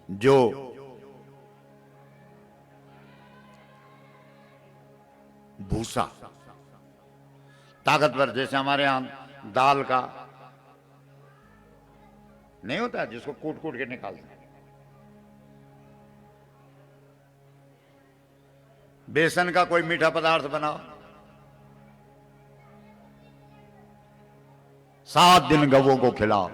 जो भूसा ताकतवर, जैसे हमारे यहां दाल का नहीं होता जिसको कूट कूट के निकालते हैं, बेसन का कोई मीठा पदार्थ बनाओ, 7 दिन गवों को खिलाओ।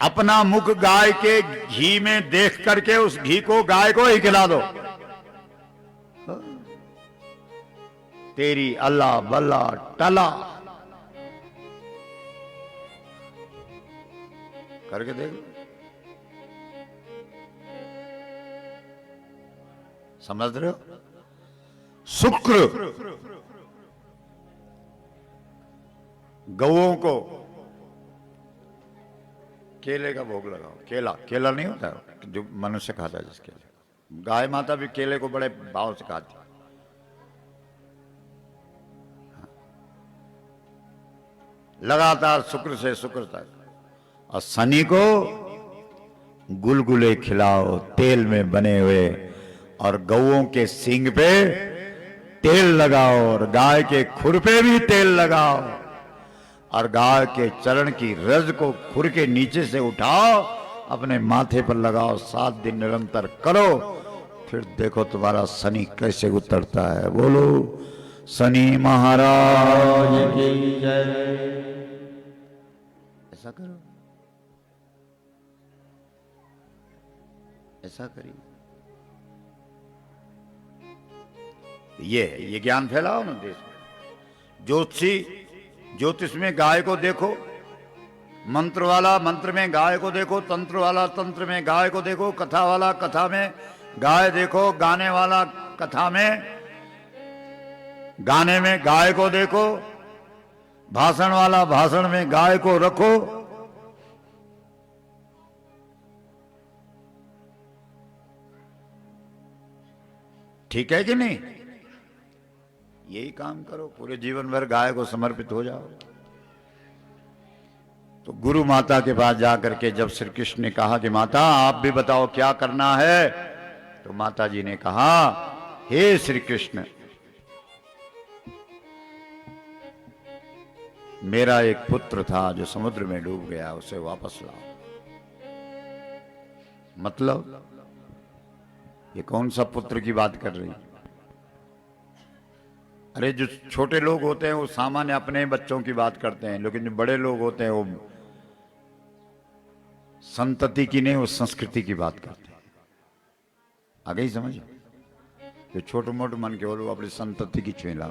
अपना मुख गाय के घी में देख करके उस घी को गाय को ही खिला दो। तेरी अल्लाह बल्ला टला करके देख लो, समझ रहे हो? शुक्र, गौओं को केले का भोग लगाओ। केला, केला नहीं होता जो मनुष्य खाता है, जिसके गाय माता भी केले को बड़े भाव से खाती। लगातार शुक्र से शुक्र तक। और शनि को गुलगुले खिलाओ तेल में बने हुए, और गौओं के सींग पे तेल लगाओ, और गाय के खुर पे भी तेल लगाओ, और गाय के चरण की रज को खुर के नीचे से उठाओ, अपने माथे पर लगाओ। 7 दिन निरंतर करो, फिर देखो तुम्हारा शनि कैसे उतरता है। बोलो शनि महाराज की जय। ऐसा करो, ऐसा करिए। ये ज्ञान फैलाओ ना देश में। ज्योतिष में गाय को देखो, मंत्र वाला मंत्र में गाय को देखो, तंत्र वाला तंत्र में गाय को देखो, कथा वाला कथा में गाय देखो, गाने वाला कथा में गाने में गाय को देखो, भाषण वाला भाषण में गाय को रखो। ठीक है कि नहीं? यही काम करो, पूरे जीवन भर गाय को समर्पित हो जाओ। तो गुरु माता के पास जाकर के जब श्री कृष्ण ने कहा कि माता आप भी बताओ क्या करना है, तो माता जी ने कहा हे श्री कृष्ण, मेरा एक पुत्र था जो समुद्र में डूब गया, उसे वापस लाओ। मतलब ये कौन सा पुत्र की बात कर रही? अरे जो छोटे लोग होते हैं वो सामान्य अपने बच्चों की बात करते हैं, लेकिन जो बड़े लोग होते हैं वो संतति की नहीं, वो संस्कृति की बात करते हैं। आ गई समझ? जो छोटो मोटो मन के बोलो अपनी संतति की छुएला,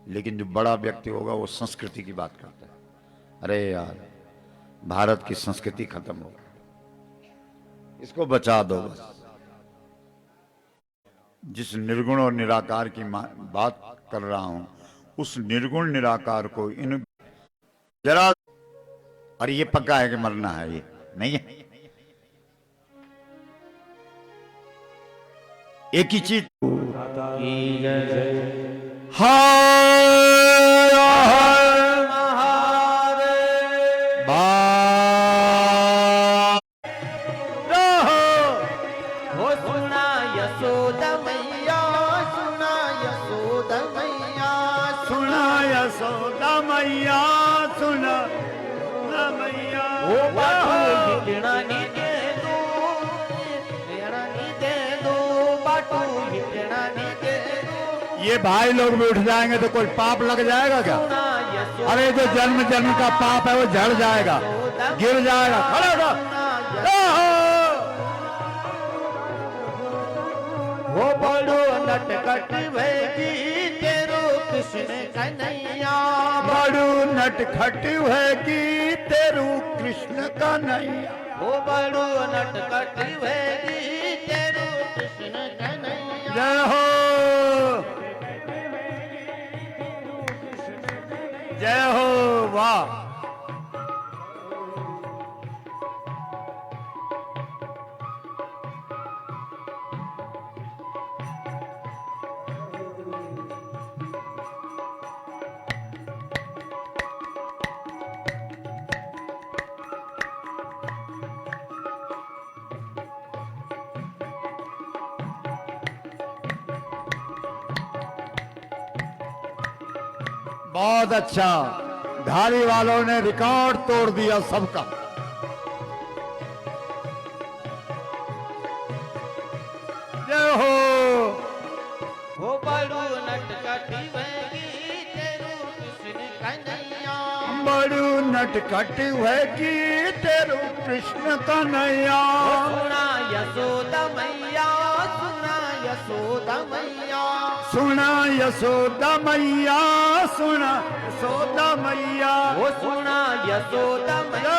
लेकिन जो बड़ा व्यक्ति होगा वो संस्कृति की बात करता है। अरे यार, भारत की संस्कृति खत्म हो गई, इसको बचा दो बस। जिस निर्गुण और निराकार की बात कर रहा हूं, उस निर्गुण निराकार को इन जरा, और ये पक्का है कि मरना है, ये नहीं है। एक ही चीज, हर हर महादेव, हो सुना यशोदा मैया, सुना यशोदा मैया, सुना यशोदा मैया, सुना मैया, ओ बाटू हिटना नी दे दो, हिटना नी दे दो, बाटू हिटना नी दे दो। ये भाई लोग भी उठ जाएंगे तो कोई पाप लग जाएगा क्या? सुना यशोदा, अरे जो जन्म जन्म का पाप है वो झड़ जाएगा, गिर जाएगा। खड़ा हो, वो बड़ो नटखट भैगी तेरो कृष्ण कन्हैया, बड़ू नटखट है कि तेरू कृष्ण का नैया। वो बड़ो नटखट भैगी तेरो कृष्ण कन्हैया। जय हो, जय हो, वाह। बहुत अच्छा, धारी वालों ने रिकॉर्ड तोड़ दिया सबका। जय हो, वो बड़ो नटखट भैगी तेरो कृष्ण कन्हैया, बड़ू नटखट है कि तेरू कृष्ण का नैया। सुना यशोदा मैया, सुना यशोदा मैया, सुना यशोदा मैया, सुना यशोदा मैया, वो सुना यशोदा मैया,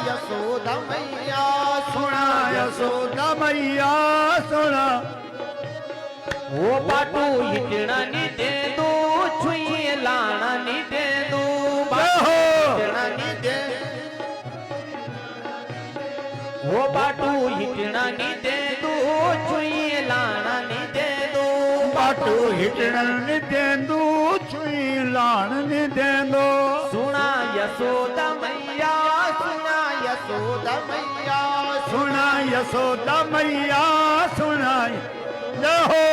यशोदा मैया, सुना यशोदा मैया, सुना। वो बाटू हिटना नी दे दो, छुई लाना नी दे दो, बाटू हिटना नी दे, वो बाटू हिटना नी दे दो, छुई लाना नी दे दो, बाटू हिटण देंदू, छुई लाण देंदो। सुना यशोदा मैया, सुना यशोदा मैया, सुना यशोदा मैया, सुना। जय हो,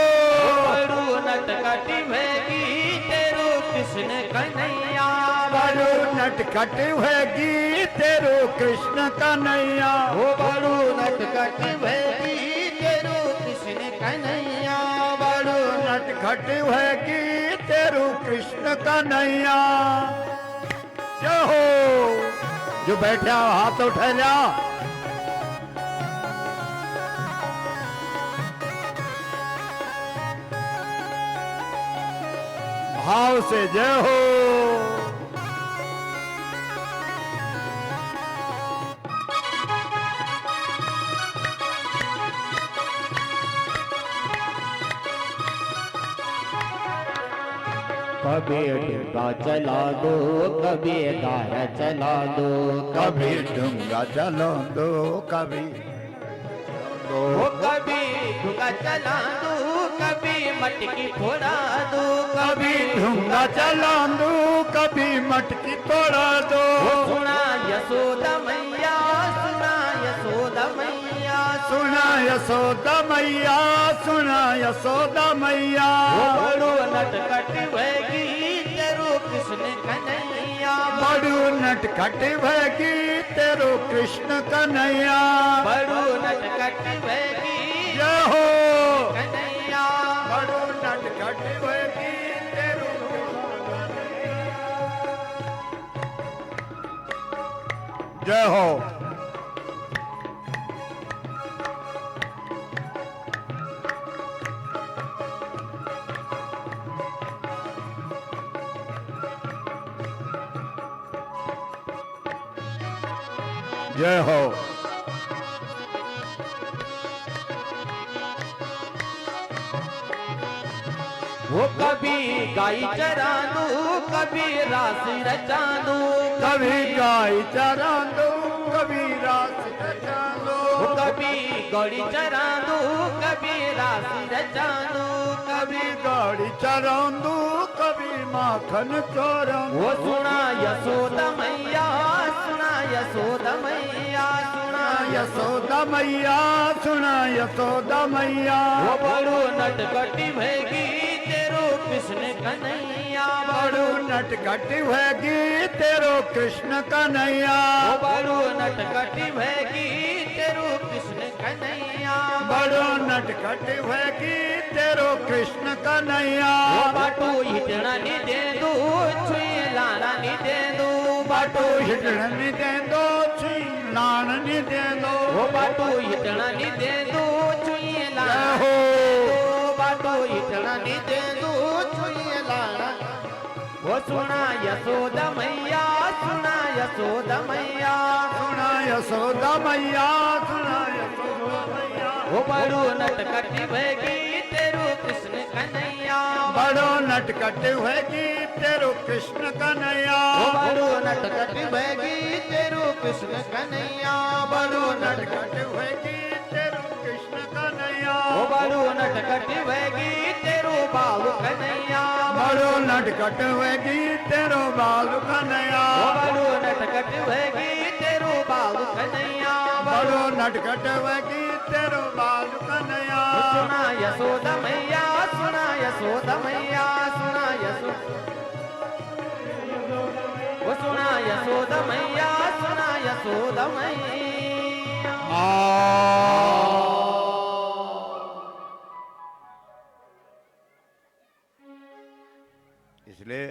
बड़ू नटखट भैगी तेरो कृष्ण कन्हैया, बड़ू नटखट हैगी तेरो कृष्ण का नैया। वो बड़ू नटखट भैगी तेरो कृष्ण कन्हैया, बड़ू नटखट हैगी तेरो कृष्ण का नैया। जय हो, जो बैठे हो हाथ उठा जा। भाव से जय हो। कभी डूंगा चला दो, कभी गाया चला दो, कभी ढूंगा चलो दो, कभी वो कभी डूंगा चला दो, कभी मटकी फोड़ा दो, कभी ढूंगा चला दो, कभी मटकी तोड़ा दो। सुना यशोदा मैया, सुना यशोदा मैया, सुना यशोदा मैया, सुना यशोदा मैया। बड़ो नटखट भैगी तेरो कृष्ण कन्हैया, बड़ू नटखट भैगी तेरो कृष्ण कन्हैया। बड़ो नटखट भैगी जय हो, कन्हैया, बड़ू नटखट भैगी तेरो। जय हो। जय हो। वो कभी गाय चरा दूं, कभी रास रचा दूं, कभी गाय चरा दो, कभी रास रचा दो, कभी गौड़ी चरा दूं, कभी रास रचा दूं, कभी गाड़ी चरा दो, कभी माखन चोरा। वो सुना यशोदा मैया, सुना यशोदा मैया, सुना यशोदा मैया, सुना यशोदा मैया। वो बड़ो नटखटी भैगी तेरो कृष्ण कन्हैया, बड़ो नटखट होगी तेरो कृष्ण कन्हैया। वो बड़ो नटखटी भैगी तेरो कृष्ण कन्हैया, बड़ो नटखट होगी तेरो कृष्ण कन्हैया। वो बाटू हिटना नी दे दू, छुई लाना नी दे दू, बाटो हिटण नी दे दो, छी लान नी दे दो। वो बाटू हिटना नी दे दू, छुई लाना जय नी हो। दे दू, बाटू हिटना नी दे दू, छुई लाना। वो सुना यशोदा मैया, सुना यशोदा मैया, सुना यशोदा मैया, सुना यशोदा मैया। वो बड़ो नटखटी भैगी तेरो कृष्ण कन्हैया, बड़ो नटखट होगी तेरो कृष्ण कन्हैया। वो बड़ो नटखटी भैगी तेरो कृष्ण कन्हैया, बड़ो नटखट होगी तेरो कृष्ण कन्हैया। वो बड़ो नटखटी भैगी तेरो बालू कन्हैया, बड़ो नटखट होगी तेरो बालू कन्हैया। वो बड़ो नटखटी भैगी तेरो बालू कन्हैया, बड़ो नटखट होगी तेरो बालू कन्हैया। सुना यशोदा मैया, सुना यशोदा मैया, सुना यशोदा, वो सुना यशोदा मैया, सुना यशोदा मैया। इसलिए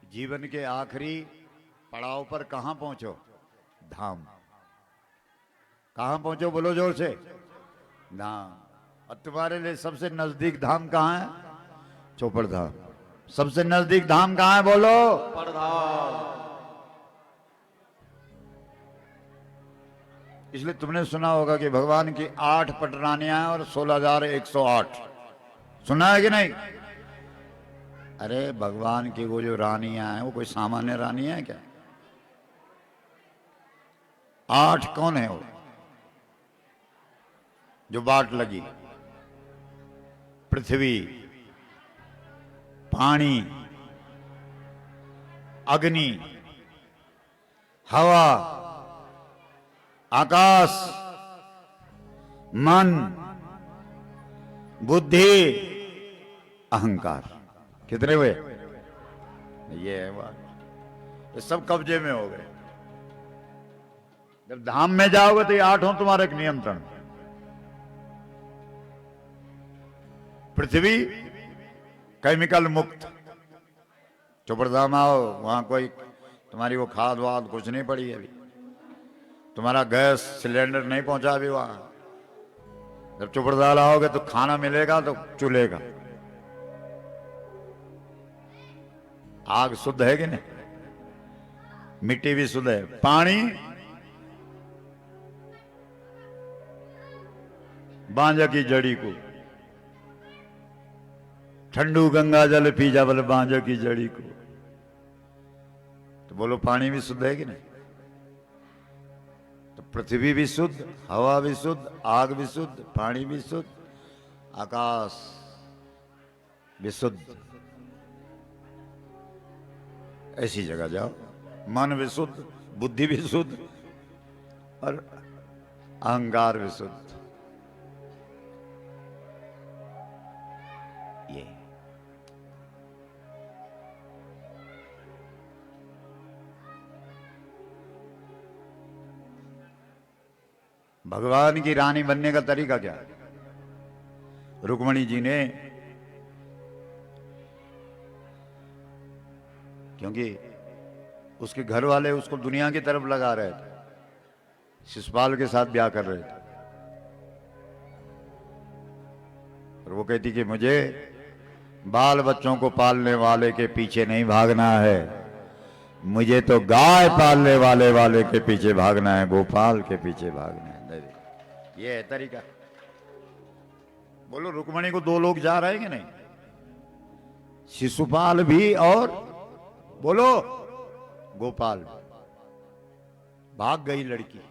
जीवन के आखिरी पड़ाव पर कहां पहुंचो? धाम। कहां पहुंचो? बोलो जोर से। धाम। और तुम्हारे लिए सबसे नजदीक धाम कहां है? चौपड़ धाम। सबसे नजदीक धाम कहां है? बोलो। इसलिए तुमने सुना होगा कि भगवान की 8 पटरानियां हैं और 16,108। सुना है कि नहीं? अरे भगवान की वो जो रानियां हैं वो कोई सामान्य रानी है क्या? 8 कौन है वो जो बाट लगी? पृथ्वी, पानी, अग्नि, हवा, आकाश, मन, बुद्धि, अहंकार। कितने हुए? ये है बात। ये सब कब्जे में हो गए। जब धाम में जाओगे तो ये 8 हो तुम्हारे नियंत्रण। पृथ्वी केमिकल मुक्त। चौपड़धाम आओ, वहां कोई तुम्हारी वो खाद वाद कुछ नहीं पड़ी अभी। तुम्हारा गैस सिलेंडर नहीं पहुंचा अभी वहां। जब चौपड़दाल आओगे तो खाना मिलेगा तो चूल्हे का। आग शुद्ध है कि नहीं? मिट्टी भी शुद्ध है। पानी बांझा की जड़ी को। ठंडू गंगा जल पी जा बोले बांझा की जड़ी को। तो बोलो पानी भी शुद्ध है कि नहीं? तो पृथ्वी भी शुद्ध, हवा भी शुद्ध, आग भी शुद्ध, पानी भी शुद्ध, आकाश भी शुद्ध। ऐसी जगह जाओ। मन भी शुद्ध, बुद्धि भी शुद्ध और अहंकार भी शुद्ध। ये भगवान की रानी बनने का तरीका क्या है? रुक्मणी जी ने, क्योंकि उसके घर वाले उसको दुनिया की तरफ लगा रहे थे, शिशुपाल के साथ ब्याह कर रहे थे। और वो कहती कि मुझे बाल बच्चों को पालने वाले के पीछे नहीं भागना है, मुझे तो गाय पालने वाले के पीछे भागना है, गोपाल के पीछे भागना है। ये है तरीका। बोलो, रुक्मणी को दो लोग जा रहे हैं कि नहीं? शिशुपाल भी और बोलो गोपाल भी। भाग गई लड़की,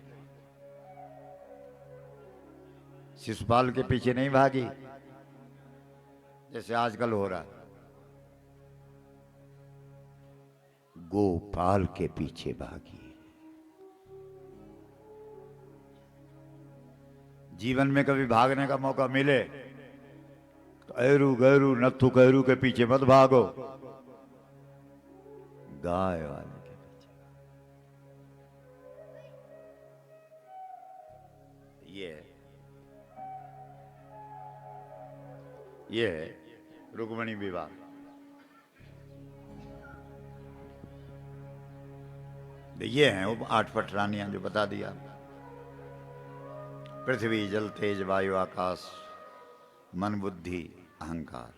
शिशुपाल के पीछे नहीं भागी जैसे आजकल हो रहा है, गोपाल के पीछे भागी। जीवन में कभी भागने का मौका मिले तो ऐरू गैरू नथु गैरू के पीछे मत भागो, गाय वाले के पीछे। ये है रुक्मणी विवाह। ये हैं वो 8 पटरानियां जो बता दिया। पृथ्वी जल तेज वायु आकाश मन बुद्धि अहंकार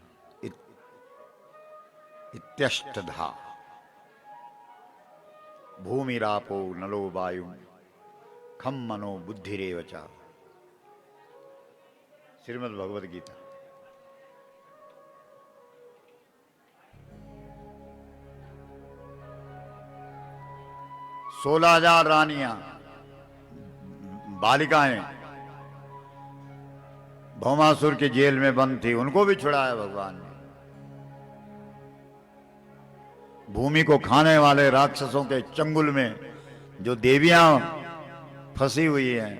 इत्यष्टधा भूमिरापो नलो वायु खम मनो बुद्धिरेव च। श्रीमद् भगवद गीता। 16,000 रानियां बालिकाएं भौमासुर के जेल में बंद थी, उनको भी छुड़ाया भगवान ने। भूमि को खाने वाले राक्षसों के चंगुल में जो देवियां फंसी हुई हैं,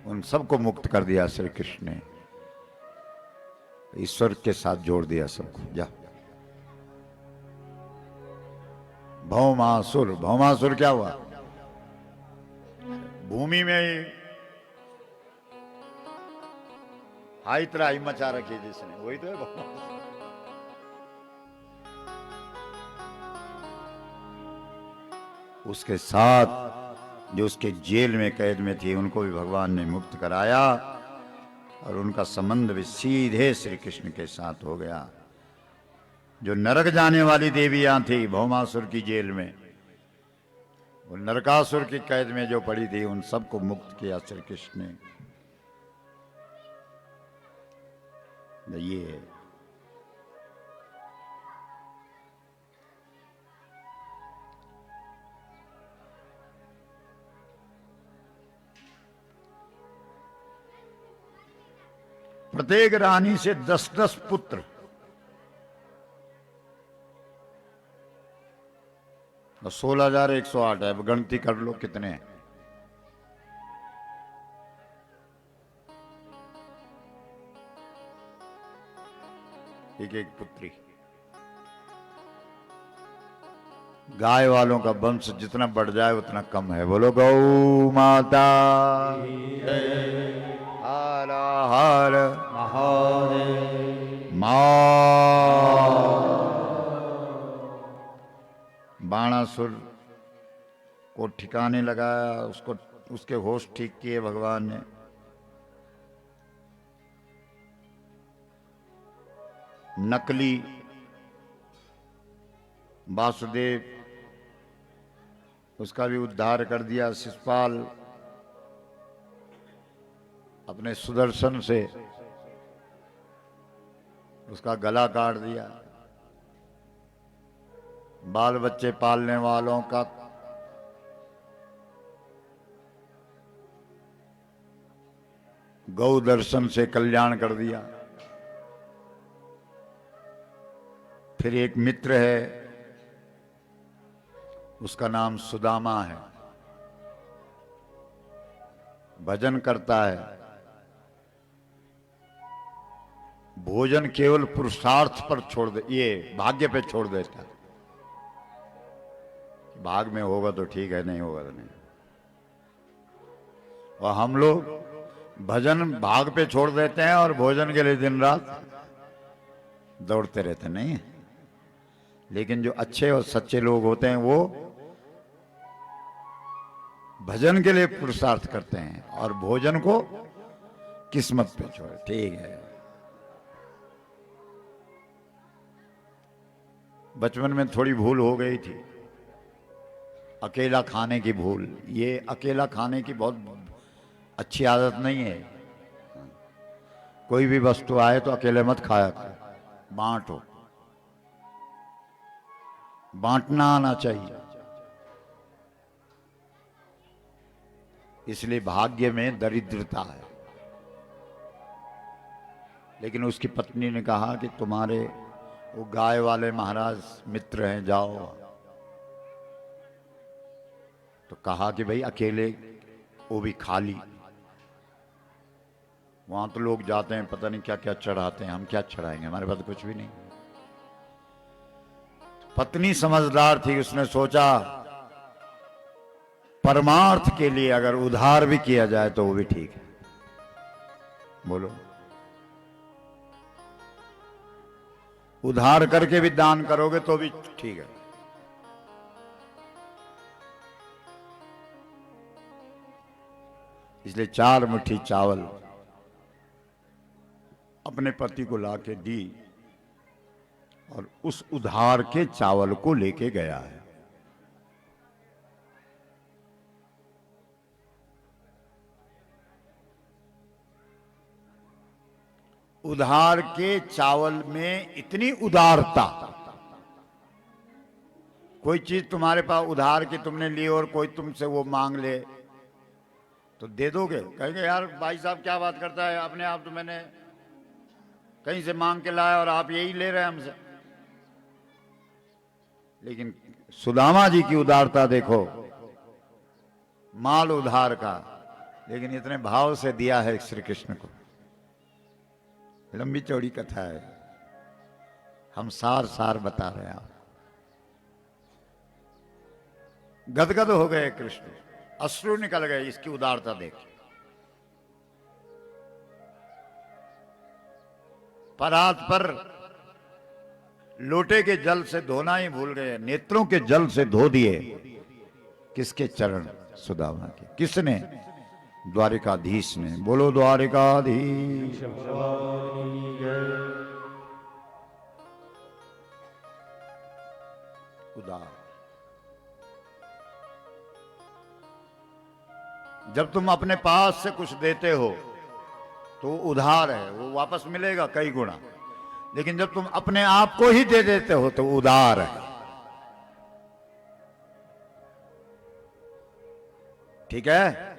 उन सबको मुक्त कर दिया श्री कृष्ण ने। ईश्वर के साथ जोड़ दिया सबको। जा भौमासुर, भौमासुर क्या हुआ? भूमि में ही हाई त्राही मचा रखी जिसने, वही तो है भौमासुर। उसके साथ जो उसके जेल में कैद में थी, उनको भी भगवान ने मुक्त कराया और उनका संबंध भी सीधे श्री कृष्ण के साथ हो गया। जो नरक जाने वाली देवियां थी भौमासुर की जेल में, वो नरकासुर की कैद में जो पड़ी थी, उन सबको मुक्त किया श्री कृष्ण ने। ये प्रत्येक रानी से 10-10 पुत्र, और 16,108 है। अब गिनती कर लो कितने हैं। एक एक पुत्री। गाय वालों का वंश जितना बढ़ जाए उतना कम है। बोलो गौ माता हर हर महादेव। बाणासुर को ठिकाने लगाया, उसको उसके होश ठीक किए भगवान ने। नकली वासुदेव, उसका भी उद्धार कर दिया। शिशुपाल अपने सुदर्शन से उसका गला काट दिया। बाल बच्चे पालने वालों का गौ दर्शन से कल्याण कर दिया। फिर एक मित्र है, उसका नाम सुदामा है, भजन करता है। भोजन केवल पुरुषार्थ पर छोड़ दे, ये भाग्य पे छोड़ देता है। भाग में होगा तो ठीक है, नहीं होगा तो नहीं। और हम लोग भजन भाग पे छोड़ देते हैं और भोजन के लिए दिन रात दौड़ते रहते नहीं। लेकिन जो अच्छे और सच्चे लोग होते हैं वो भजन के लिए पुरुषार्थ करते हैं और भोजन को किस्मत पे छोड़। ठीक है, बचपन में थोड़ी भूल हो गई थी, अकेला खाने की भूल। ये अकेला खाने की बहुत अच्छी आदत नहीं है। कोई भी वस्तु आए तो अकेले मत खाया करो, बांटो। बांटना आना चाहिए। इसलिए भाग्य में दरिद्रता है। लेकिन उसकी पत्नी ने कहा कि तुम्हारे वो गाय वाले महाराज मित्र हैं, जाओ। तो कहा कि भाई अकेले, वो भी खाली। वहां तो लोग जाते हैं, पता नहीं क्या क्या चढ़ाते हैं, हम क्या चढ़ाएंगे, हमारे पास कुछ भी नहीं। पत्नी समझदार थी, उसने सोचा परमार्थ के लिए अगर उधार भी किया जाए तो वो भी ठीक है। बोलो, उधार करके भी दान करोगे तो भी ठीक है। इसलिए 4 मुट्ठी चावल अपने पति को लाके दी और उस उधार के चावल को लेके गया है। उधार के चावल में इतनी उदारता। कोई चीज तुम्हारे पास उधार की तुमने ली और कोई तुमसे वो मांग ले तो दे दोगे? कहेंगे यार भाई साहब क्या बात करता है, अपने आप तो मैंने कहीं से मांग के लाया और आप यही ले रहे हैं हमसे। लेकिन सुदामा जी की उदारता देखो, माल उधार का, लेकिन इतने भाव से दिया है श्री कृष्ण को। लंबी चौड़ी कथा है, हम सार सार बता रहे हैं। आप गदगद हो गए कृष्ण, अश्रु निकल गए इसकी उदारता देख। परात पर लोटे के जल से धोना ही भूल गए, नेत्रों के जल से धो दिए। किसके चरण? सुदामा के। किसने? द्वारिकाधीश ने। बोलो द्वारिकाधीश। उदार। जब तुम अपने पास से कुछ देते हो तो उधार है, वो वापस मिलेगा कई गुना। लेकिन जब तुम अपने आप को ही दे देते हो तो उदार है। ठीक है?